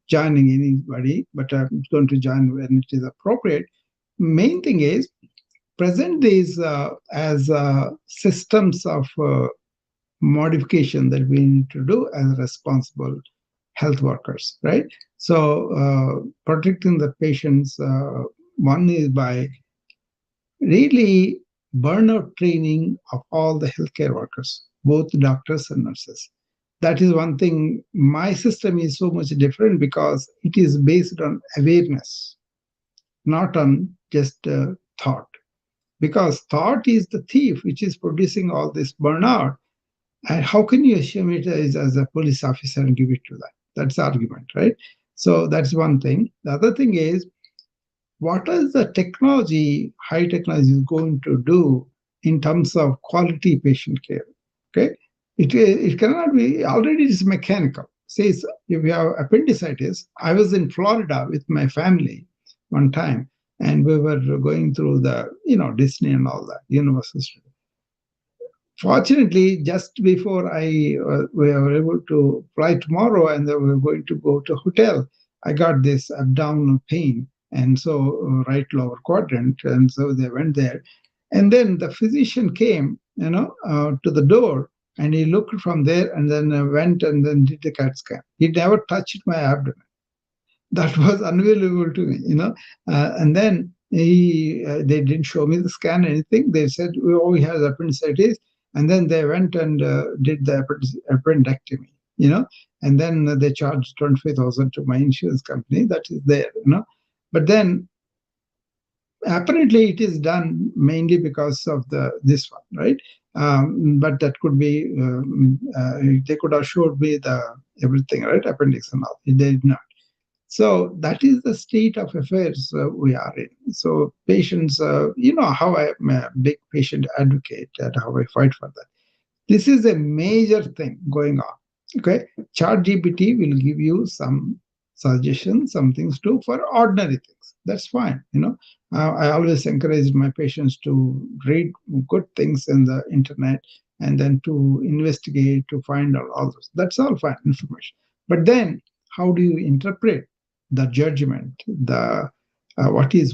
joining anybody, but I'm going to join when it is appropriate. Main thing is present these as systems of modification that we need to do as responsible health workers, right? So protecting the patients, one is by really burnout training of all the healthcare workers, both doctors and nurses. That is one thing. My system is so much different because it is based on awareness, not on just thought. Because thought is the thief which is producing all this burnout. And how can you assume it as a police officer and give it to that? That's the argument, right? So that's one thing. The other thing is, what is the technology, high technology is going to do in terms of quality patient care? Okay, it cannot be, already it's mechanical. Say if you have appendicitis, I was in Florida with my family one time, and we were going through the Disney and all that, Universal Studios. Fortunately, just before we were able to fly tomorrow and we were going to go to a hotel, I got this abdominal pain, and so right lower quadrant, and so they went there. And then the physician came, to the door, And he looked from there and then went and then did the CAT scan. He never touched my abdomen. That was unbelievable to me, and then they didn't show me the scan, anything. They said, oh, he has appendicitis. And then they went and did the appendectomy, and then they charged 25,000 to my insurance company. That is there, But then apparently it is done mainly because of this one, right? But that could be, they could have showed me the everything, right? Appendix and all. They did not. So that is the state of affairs we are in. So patients, how I am a big patient advocate and how I fight for that. This is a major thing going on. Okay, ChatGPT will give you some suggestions, some things too for ordinary things. That's fine. I always encourage my patients to read good things in the internet and then to investigate, to find out all those. That's all fine information. But then, how do you interpret the judgment, the what is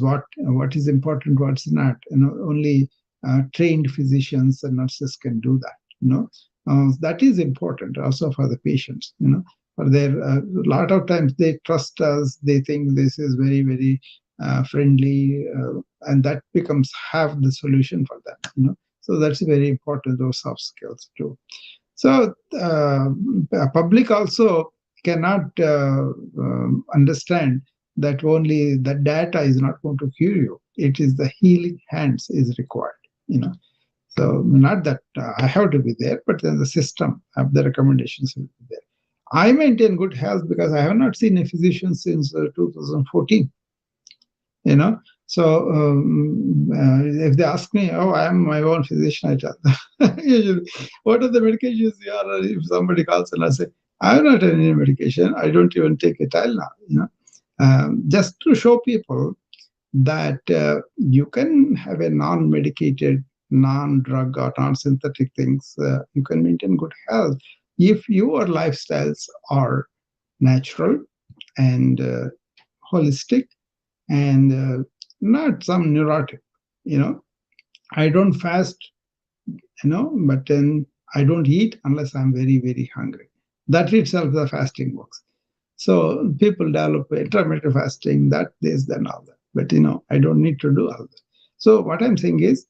important, what's not? Only trained physicians and nurses can do that. That is important also for the patients. For their a lot of times they trust us, they think this is very, very friendly, and that becomes half the solution for them. So that's very important, those soft skills too. So public also cannot understand that only the data is not going to cure you. It is the healing hands is required. So not that I have to be there, but then the system of the recommendations will be there. I maintain good health because I have not seen a physician since 2014. So if they ask me, oh, I am my own physician, I tell them, usually, what are the medications you are? If somebody calls and I say, I have not had any medication, I don't even take a Tylenol, just to show people that you can have a non-medicated, non-drug or non-synthetic things. You can maintain good health if your lifestyles are natural and holistic and not some neurotic. I don't fast, but then I don't eat unless I'm very, very hungry. That itself, the fasting works. So people develop intermittent fasting, that, this, then all that. But I don't need to do all that. So what I'm saying is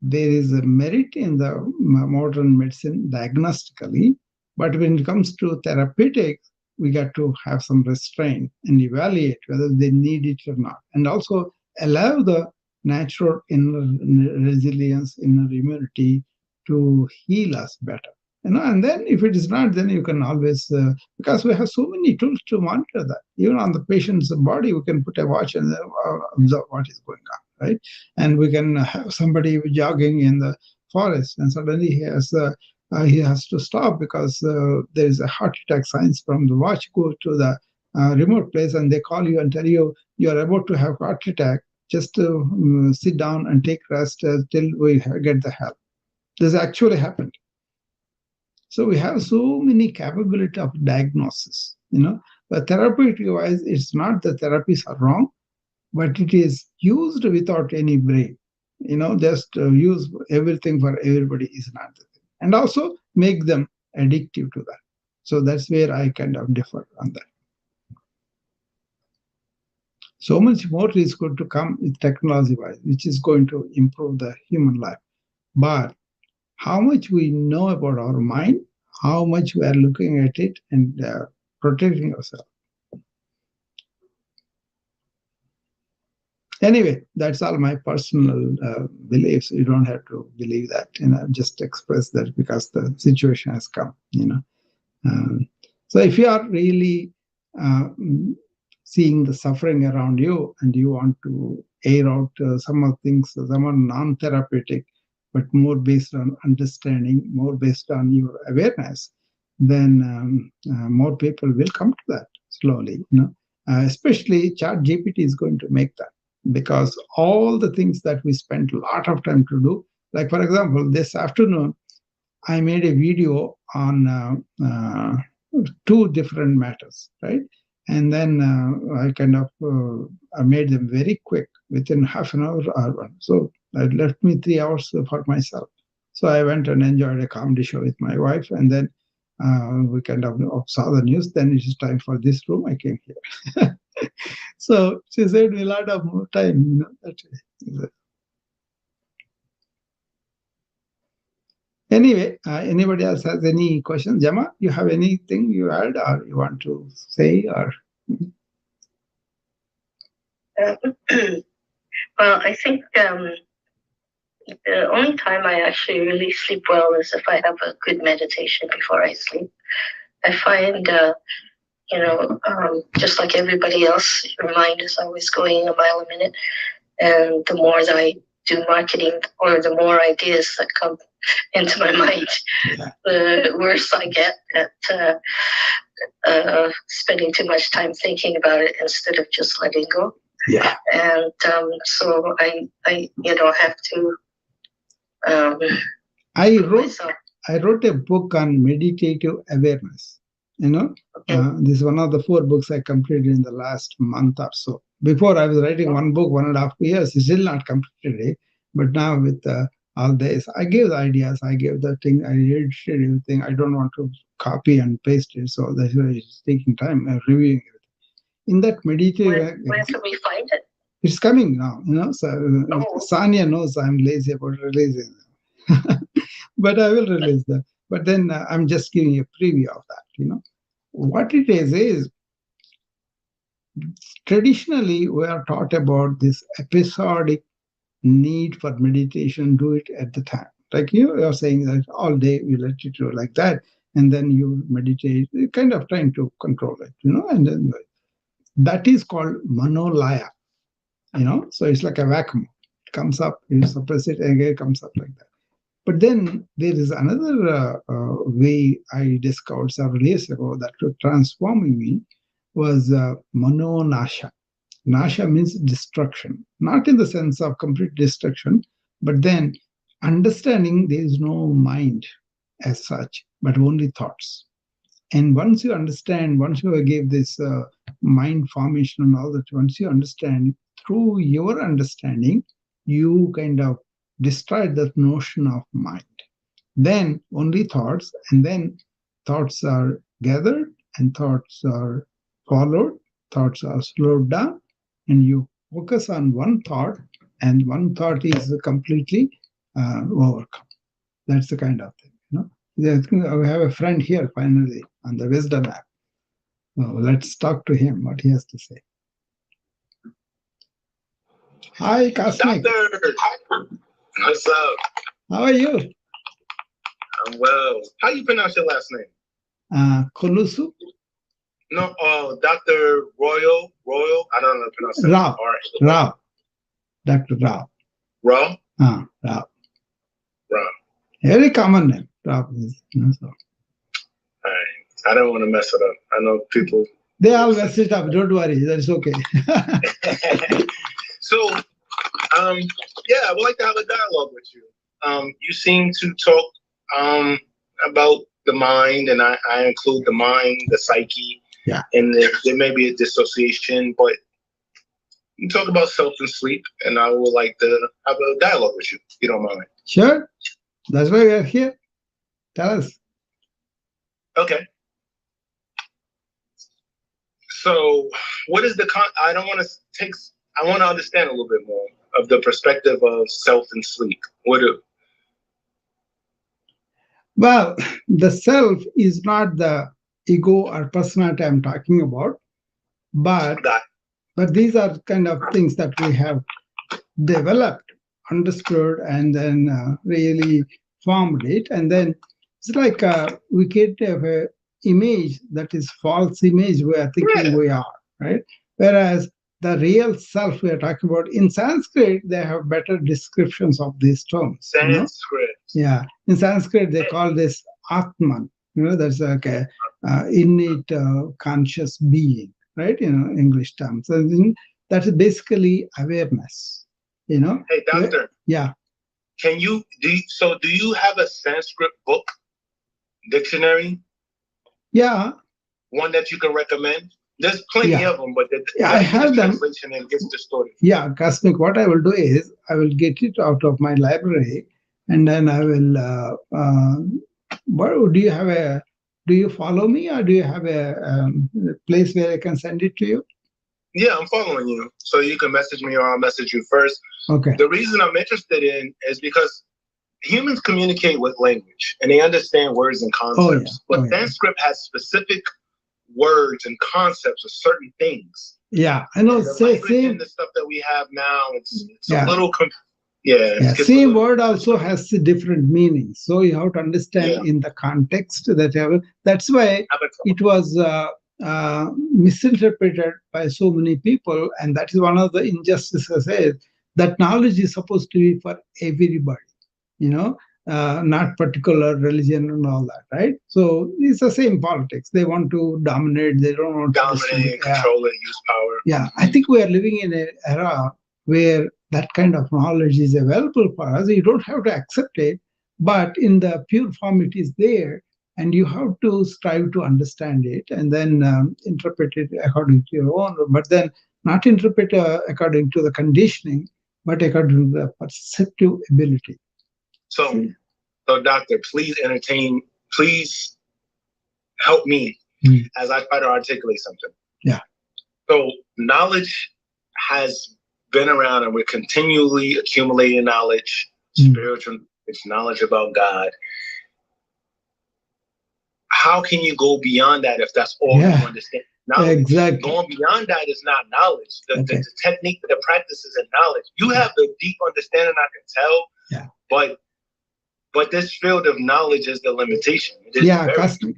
there is a merit in the modern medicine diagnostically, but when it comes to therapeutics, we got to have some restraint and evaluate whether they need it or not, and also allow the natural inner resilience, inner immunity to heal us better. And then if it is not, then you can always, because we have so many tools to monitor that. Even on the patient's body, we can put a watch and observe what is going on, right? And we can have somebody jogging in the forest, and suddenly he has to stop because there is a heart attack signs from the watch. Go to the remote place and they call you and tell you are about to have heart attack. Just sit down and take rest till we get the help. This actually happened. So we have so many capability of diagnosis, but therapeutic-wise, it's not the therapies are wrong, but it is used without any brain. Just use everything for everybody is not the thing. And also make them addictive to that. So that's where I kind of differ on that. So much more is going to come with technology-wise, which is going to improve the human life. But how much we know about our mind, how much we are looking at it and protecting ourselves. Anyway, that's all my personal beliefs. You don't have to believe that. Just express that because the situation has come. So if you are really seeing the suffering around you and you want to air out some of things, some are non-therapeutic, but more based on understanding, more based on your awareness, then more people will come to that slowly. Especially ChatGPT is going to make that, because all the things that we spent a lot of time to do, like for example, this afternoon, I made a video on 2 different matters, right? And then I kind of I made them very quick, within half an hour or one. So it left me 3 hours for myself. So I went and enjoyed a comedy show with my wife, and then we kind of saw the news. Then it is time for this room. I came here. So she saved me a lot of more time. Anyway, anybody else has any questions? Jama, you have anything you add or you want to say? Or well, I think the only time I actually really sleep well is if I have a good meditation before I sleep. I find, just like everybody else, your mind is always going a mile a minute. And the more that I do marketing, or the more ideas that come into my mind, the worse I get at spending too much time thinking about it instead of just letting go. Yeah. And so I have to. I wrote a book on meditative awareness. This is one of the 4 books I completed in the last month or so. Before I was writing one book, 1.5 years, still not completed it. But now with all this, I gave the ideas, I gave the thing, I edited everything. I don't want to copy and paste it, so that's why it's taking time reviewing it. In that meditative, where can we find it? It's coming now. So Sanya knows I'm lazy about releasing them. But I will release them. But then I'm just giving a preview of that. What it is traditionally we are taught about this episodic need for meditation. Do it at the time. Like you're saying that all day you let it do like that, and then you meditate. You're kind of trying to control it, and then that is called manolaya. So it's like a vacuum. It comes up, you suppress it, and again it comes up like that. But then there is another way I discovered several years ago that was transforming me was manonasha. Nasha means destruction, not in the sense of complete destruction, but then understanding there is no mind as such, but only thoughts. And once you understand, once you give this mind formation and all that, once you understand, through your understanding, you kind of destroy that notion of mind. Then only thoughts, and then thoughts are gathered, and thoughts are followed, thoughts are slowed down, and you focus on one thought, and one thought is completely overcome. That's the kind of thing. We have a friend here finally on the Wisdom app. Well, let's talk to him, what he has to say. Hi, Cosmic. Doctor, what's up? How are you? I'm well. How you pronounce your last name? Kolusu? No, Dr. Royal. I don't know how to pronounce it. Rao. Rao. Dr. Rao. Rao? Rao. Rao. Very common name. Rao is, so. I don't want to mess it up. I know people. They all mess it up. Don't worry. That's okay. So, I would like to have a dialogue with you. You seem to talk about the mind, and I include the mind, the psyche, and there may be a dissociation, but you talk about self and sleep, and I would like to have a dialogue with you, if you don't mind. Sure. That's why we are here. Tell us. Okay. So, what is the I want to understand a little bit more of the perspective of self and sleep. Well, the self is not the ego or personality I'm talking about, but these are kind of things that we have developed, understood, and then really formed it. And then it's like we get an image that is false image we are thinking we are, right? Whereas the real self we are talking about, in Sanskrit, they have better descriptions of these terms. Sanskrit. Yeah. In Sanskrit, they call this Atman. That's like a innate conscious being, right? English terms. So that is basically awareness. Hey, doctor. Yeah. Do you have a Sanskrit book, dictionary? Yeah. One that you can recommend? There's plenty of them, but I have them. Translation and gets distorted. Yeah, Cosmic, what I will do is I will get it out of my library and then I will. What do you have a? Do you follow me, or do you have a place where I can send it to you? Yeah, I'm following you. So you can message me, or I'll message you first. Okay. The reason I'm interested in is because humans communicate with language and they understand words and concepts. But Sanskrit has specific words and concepts of certain things. Yeah, I know. Same the stuff that we have now. It's a little. Same word also has different meanings. So you have to understand in the context that that's why it was misinterpreted by so many people, and that is one of the injustices. Is that knowledge is supposed to be for everybody, not particular religion and all that, right? So it's the same politics. They want to dominate. They don't want to dominate, control it, use power. Yeah, I think we are living in an era where that kind of knowledge is available for us. You don't have to accept it, but in the pure form it is there, and you have to strive to understand it and then interpret it according to your own, but then not interpret according to the conditioning, but according to the perceptive ability. So, doctor, please help me as I try to articulate something. Yeah. So knowledge has been around, and we're continually accumulating knowledge, spiritual knowledge about God. How can you go beyond that if that's all you understand? Knowledge. Exactly. Going beyond that is not knowledge. The technique, the practices, and knowledge. You have the deep understanding, I can tell. Yeah. But this field of knowledge is the limitation.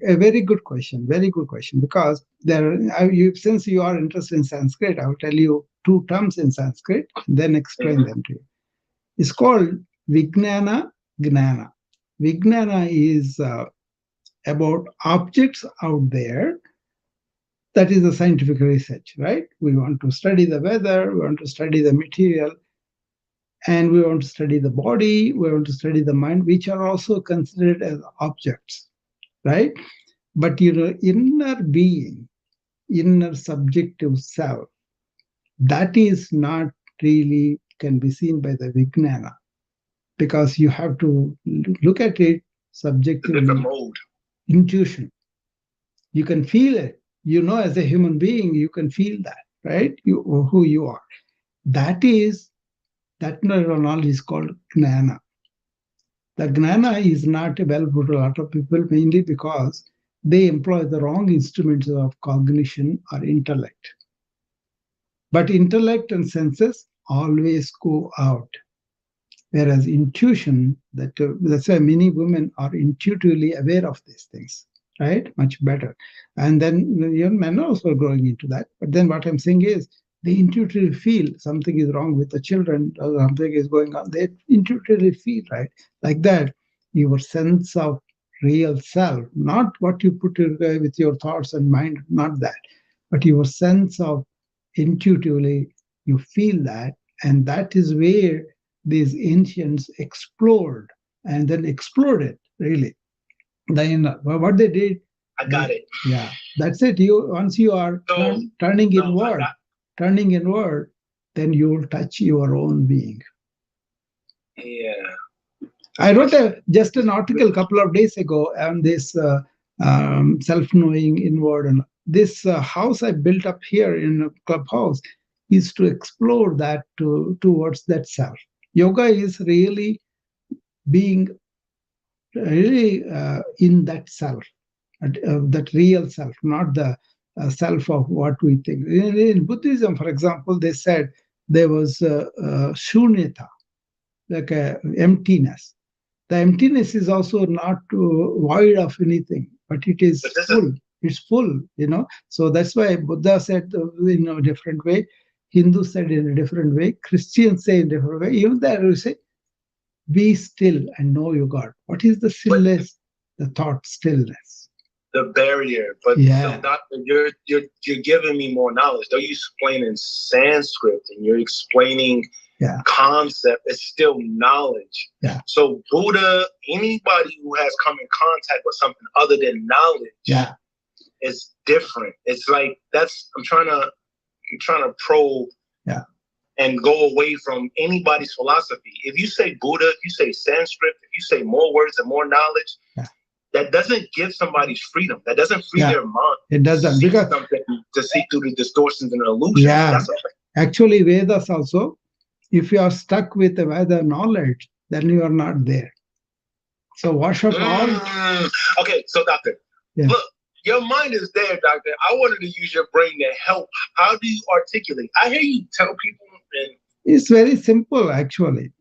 A very good question. Very good question. Because since you are interested in Sanskrit, I will tell you two terms in Sanskrit, then explain them to you. It's called Vijnana, Gnana. Vijnana is about objects out there. That is the scientific research, right? We want to study the weather, we want to study the material, and we want to study the body, we want to study the mind, which are also considered as objects, right? But inner being, inner subjective self, that is not really can be seen by the Vijnana, because you have to look at it subjectively. Different mode. Intuition. You can feel it. As a human being, you can feel that, right? Who you are. That knowledge is called Gnana. The Gnana is not available to a lot of people, mainly because they employ the wrong instruments of cognition or intellect. But intellect and senses always go out. Whereas intuition, that's why many women are intuitively aware of these things, right? Much better. And then young men are also growing into that. But then what I'm saying is, they intuitively feel something is wrong with the children, or something is going on. They intuitively feel, right? Like that, your sense of real self, not what you put with your thoughts and mind, not that, but your sense of intuitively, you feel that, and that is where these ancients explored and then exploded, really. What they did. I got it. Yeah, that's it. Once you are turning inward, then you will touch your own being. Yeah. I wrote just an article a couple of days ago on this self-knowing inward, and this house I built up here in Clubhouse is to explore that towards that self. Yoga is really being in that self, that real self, not the self of what we think. In Buddhism, for example, they said there was shunyata, like emptiness. The emptiness is also not void of anything, but it is full. It's full, So that's why Buddha said in a different way, Hindus said in a different way, Christians say in a different way. Even there we say, be still and know your God. What is the stillness? The thought stillness. The barrier. But so, doctor, you're giving me more knowledge. Though you explain in Sanskrit and you're explaining concept, it's still knowledge. Yeah. So Buddha, anybody who has come in contact with something other than knowledge is different. It's like I'm trying to probe. Yeah. and go away from anybody's philosophy. If you say Buddha, if you say Sanskrit, if you say more words and more knowledge, that doesn't give somebody freedom. That doesn't free their mind. It doesn't, because to see through the distortions and illusions. Yeah, actually, Vedas also, if you are stuck with the Veda knowledge, then you are not there. So wash up all. Okay, so doctor, look, your mind is there, doctor. I wanted to use your brain to help. How do you articulate? I hear you tell people. It's very simple, actually.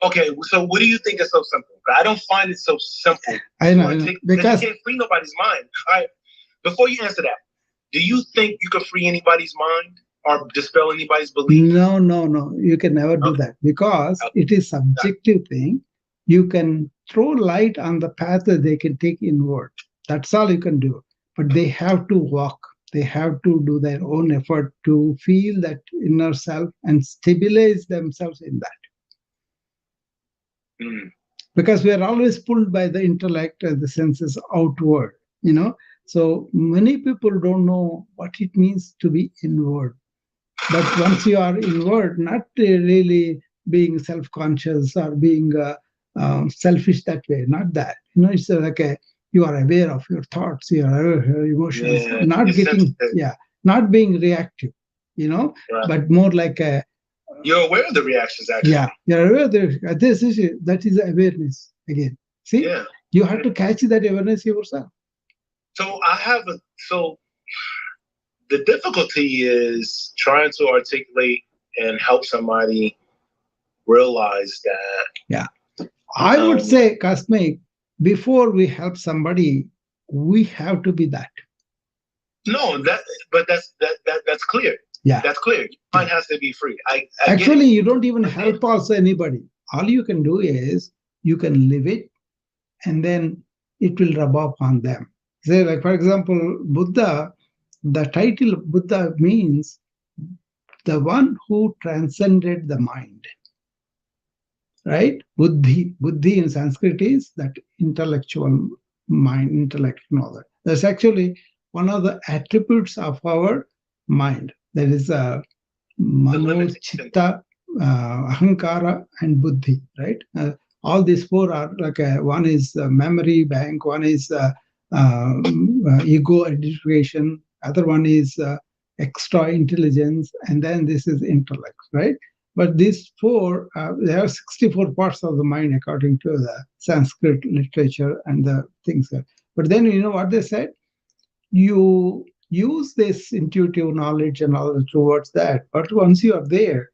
Okay, so what do you think is so simple? I don't find it so simple. I know, because you can't free nobody's mind. All right, before you answer that, do you think you can free anybody's mind or dispel anybody's belief? No. You can never do that, because it is subjective thing. You can throw light on the path that they can take inward. That's all you can do. But they have to walk. They have to do their own effort to feel that inner self and stabilize themselves in that. Because we are always pulled by the intellect and the senses outward, So many people don't know what it means to be inward. But once you are inward, not really being self-conscious or being selfish that way, not that. It's like you are aware of your thoughts, you are aware of your emotions, not being reactive, but more like a. You're aware of the reactions, actually. Yeah, you're aware of this issue. That is awareness again. See, you have to catch that awareness yourself. So the difficulty is trying to articulate and help somebody realize that. Yeah. I would say, Cosmic, before we help somebody, we have to be that. No, but that's clear. Yeah. That's clear. Mind has to be free. Actually, you don't even help also anybody. All you can do is you can live it, and then it will rub off on them. Say, like, for example, Buddha, the title Buddha means the one who transcended the mind. Right? Buddhi in Sanskrit is that intellectual mind, intellect knowledge. That's actually one of the attributes of our mind. There is a mano, chitta, ahankara, and buddhi, right? All these four are like one is memory bank, one is ego identification, other one is extra intelligence, and then this is intellect, right? But these four, there are 64 parts of the mind according to the Sanskrit literature and the things. But then you know what they said? You use this intuitive knowledge and all towards that. But once you are there,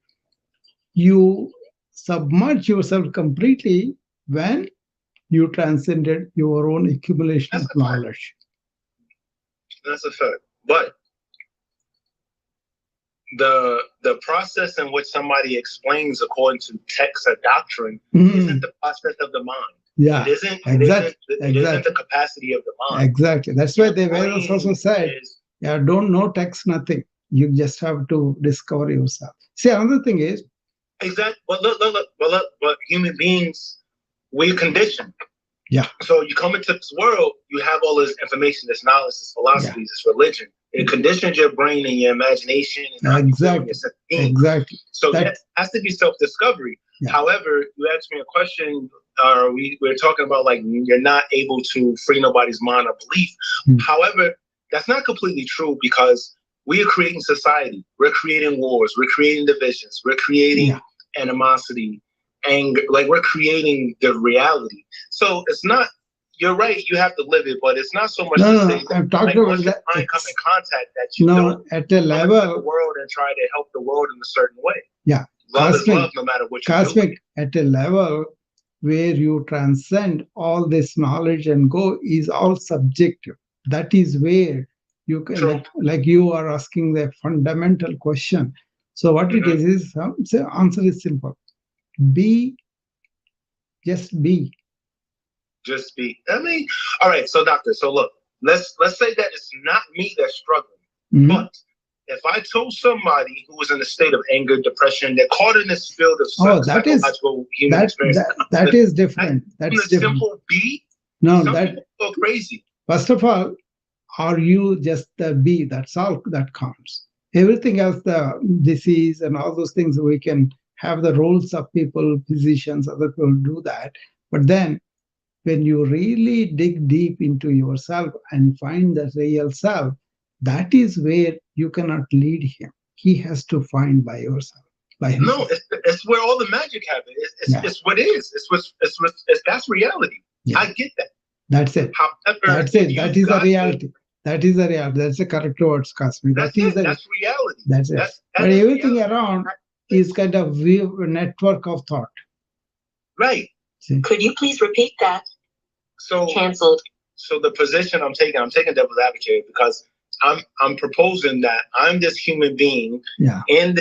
you submerge yourself completely when you transcended your own accumulation of knowledge. That's a fact. But the process in which somebody explains according to text or doctrine isn't the process of the mind. Yeah, it isn't the capacity of the mind. Exactly. That's why the Vedas also said, don't know text, nothing. You just have to discover yourself. See, another thing is. Exactly. But human beings, we're conditioned. Yeah. So you come into this world, you have all this information, this knowledge, this philosophy, this religion. It conditions your brain and your imagination. And exactly. So that has to be self-discovery. Yeah. However, you asked me a question, we're talking about like you're not able to free nobody's mind or belief. However, that's not completely true, because we are creating society. We're creating wars. We're creating divisions. We're creating animosity, anger. Like, we're creating the reality. So it's not. You're right. You have to live it, but it's not so much to say that I'm talking about that. Mind come in contact that you don't at the level the world and try to help the world in a certain way. Yeah, love is love, no matter what you do. At a level where you transcend all this knowledge and go is all subjective. That is where you can, like you are asking the fundamental question. So what it is the answer is simple. Just be. Just be. I mean, all right. So, doctor. So, look. Let's say that it's not me that's struggling, but if I told somebody who was in a state of anger, depression, they're caught in this field of psychological human experience. That is different. That's different. Simple be. No, some that people go crazy. First of all, are you just the be? That's all that counts. Everything else, the disease and all those things, we can have the roles of people, physicians, other people do that. But then when you really dig deep into yourself and find the real self, that is where you cannot lead him. He has to find by yourself. By himself. No, it's where all the magic happens. It's what is. That's reality. Yeah. I get that. That's it. However, that's it. That is the reality. That is the reality. That's the correct words, Cosmic. That's reality. That's it. But everything reality. Around is kind of a network of thought. Right. See? Could you please repeat that? So canceled. So the position I'm taking devil's advocate because I'm proposing that I'm this human being in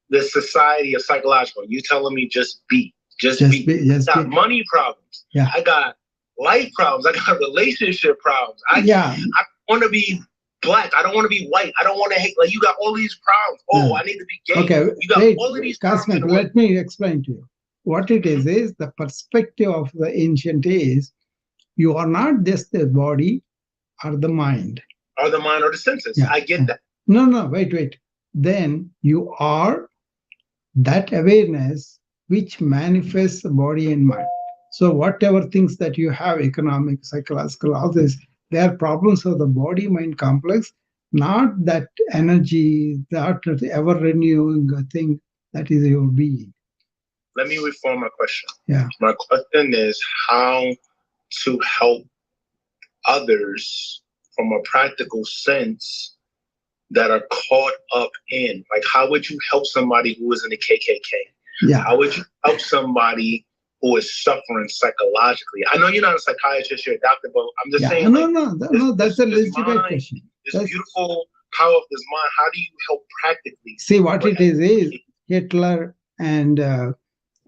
the society of psychological. You telling me just be. I got money problems. Yeah. I got life problems. I got relationship problems. I want to be black. I don't want to be white. I don't want to hate. Like you got all these problems. Oh, I need to be gay. Okay. You got all of these Cosmic, let me explain to you. What it is the perspective of the ancient is you are not just the body or the mind. Or the mind or the senses. Yeah. I get that. No, wait. Then you are that awareness which manifests the body and mind. So whatever things that you have, economic, psychological, all this, they are problems of the body-mind complex, not that energy, that ever-renewing thing that is your being. Let me reform my question. Yeah. My question is how to help others from a practical sense that are caught up in, like, how would you help somebody who is in the KKK? Yeah. How would you help somebody who is suffering psychologically? I know you're not a psychiatrist, you're a doctor, but I'm just saying. No, that's a legitimate question. This beautiful power of this mind, how do you help practically? See, what it is Hitler and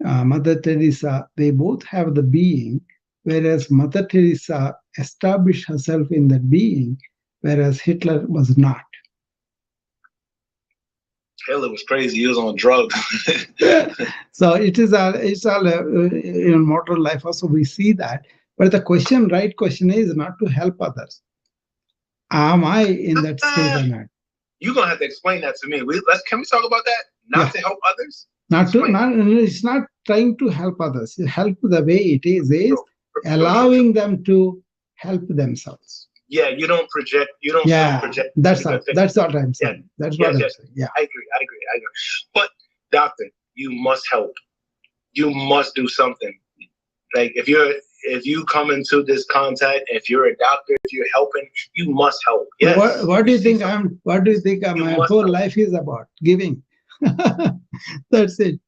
Mother Teresa, they both have the being, whereas Mother Teresa established herself in that being, whereas Hitler was not. Hitler was crazy. He was on drugs. So it's all in modern life also we see that. But the right question is not to help others. Am I in that state or not? You're gonna have to explain that to me. Can we talk about that? Not to help others? It's not trying to help others. Help the way it is allowing them to help themselves. Yeah, you don't project. You don't project. That's what I'm saying. Yeah. That's what I'm saying. Yeah, I agree. But doctor, you must help. You must do something. Like if you come into this contact, if you're a doctor, if you're helping, you must help. Yes. What do you think my whole life is about? Giving. That's it.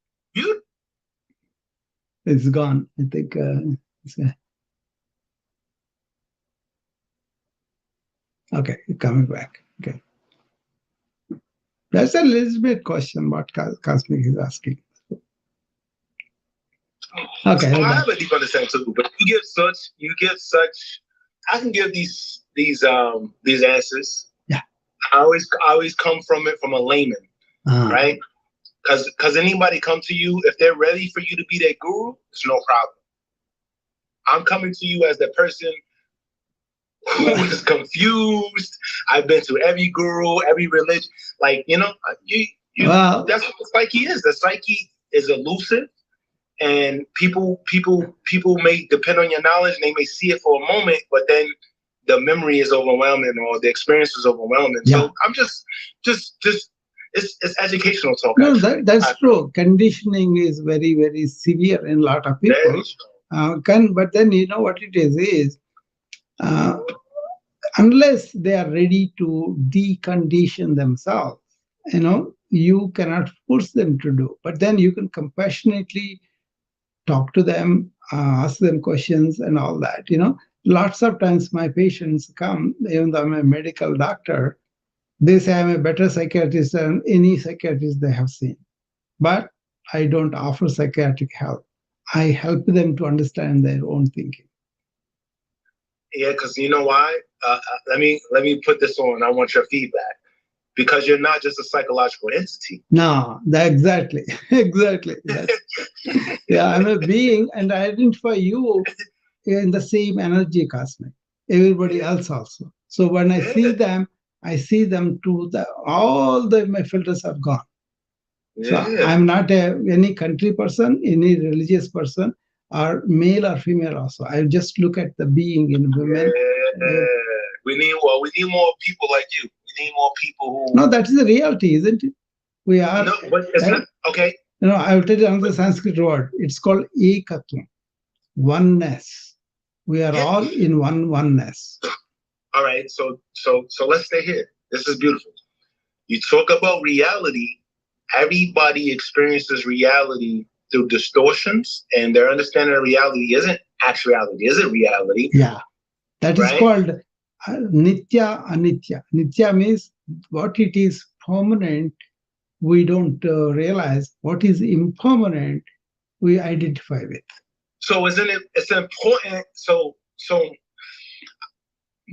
It's gone. I think okay, coming back. Okay. That's a legitimate question what Cosmic is asking. Okay. I have a deep understanding too, but you give such I can give these answers. Yeah. I always come from it from a layman. Right? Because anybody come to you, if they're ready for you to be their guru, it's no problem. I'm coming to you as the person who is confused. I've been to every guru, every religion. Like, that's what the psyche is. The psyche is elusive, and people may depend on your knowledge and they may see it for a moment, but then the memory is overwhelming or the experience is overwhelming. Yeah. So I'm just it's educational talk. No, that's true. Conditioning is very, very severe in a lot of people. But then you know what it is unless they are ready to decondition themselves, you cannot force them to do. But then you can compassionately talk to them, ask them questions and all that. Lots of times my patients come, even though I'm a medical doctor, they say I'm a better psychiatrist than any psychiatrist they have seen. But I don't offer psychiatric help. I help them to understand their own thinking. Yeah, because you know why? Let me put this on. I want your feedback. Because you're not just a psychological entity. No, exactly. Yeah, I'm a being and I identify you in the same energy, Cosmic. Everybody else also. So when I see them, I see them to all my filters have gone. Yeah. So I'm not any country person, any religious person, or male or female also. I just look at the being in women. Yeah. We need more people like you. We need more people who. No, that is the reality, isn't it? We are. No, but it's not okay. No, I will tell you another Sanskrit word. It's called ekatvam, oneness. We are all in oneness. All right, so let's stay here. This is beautiful. You talk about reality. Everybody experiences reality through distortions, and their understanding of reality isn't actuality, isn't reality. Yeah, that is called nitya, anitya. Nitya means what it is permanent, we don't realize. What is impermanent, we identify with. So isn't it? It's important. So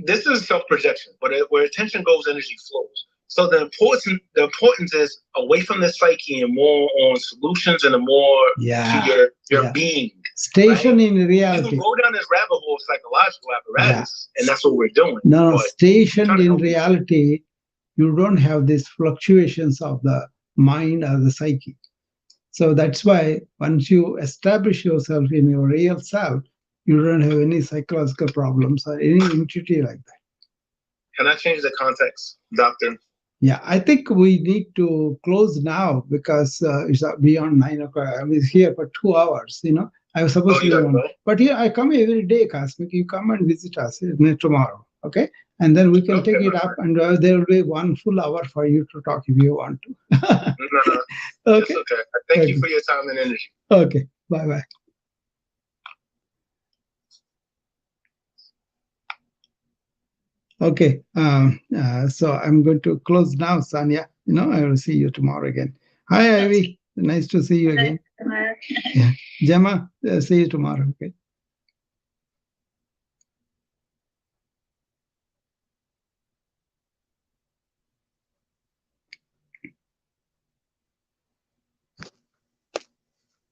this is self-projection, but where attention goes, energy flows. So the importance is away from the psyche and more on solutions and more to your being. Station in reality. You can go down this rabbit hole of psychological apparatus, and that's what we're doing. No, station in reality, you don't have these fluctuations of the mind or the psyche. So that's why once you establish yourself in your real self, you don't have any psychological problems or any entity like that. Can I change the context, Doctor? Yeah, I think we need to close now because it's beyond 9 o'clock. I was here for 2 hours, I was supposed to be on. But here I come every day, Cosmic. You come and visit us tomorrow, okay? And then we can take it up, and there will be 1 full hour for you to talk if you want to. No. Okay. Okay. Thank you for your time and energy. Okay. Bye-bye. Okay. So I'm going to close now, Sanya. I will see you tomorrow again. Hi, Ivy. Nice to see you again. Yeah. Gemma, see you tomorrow. Okay.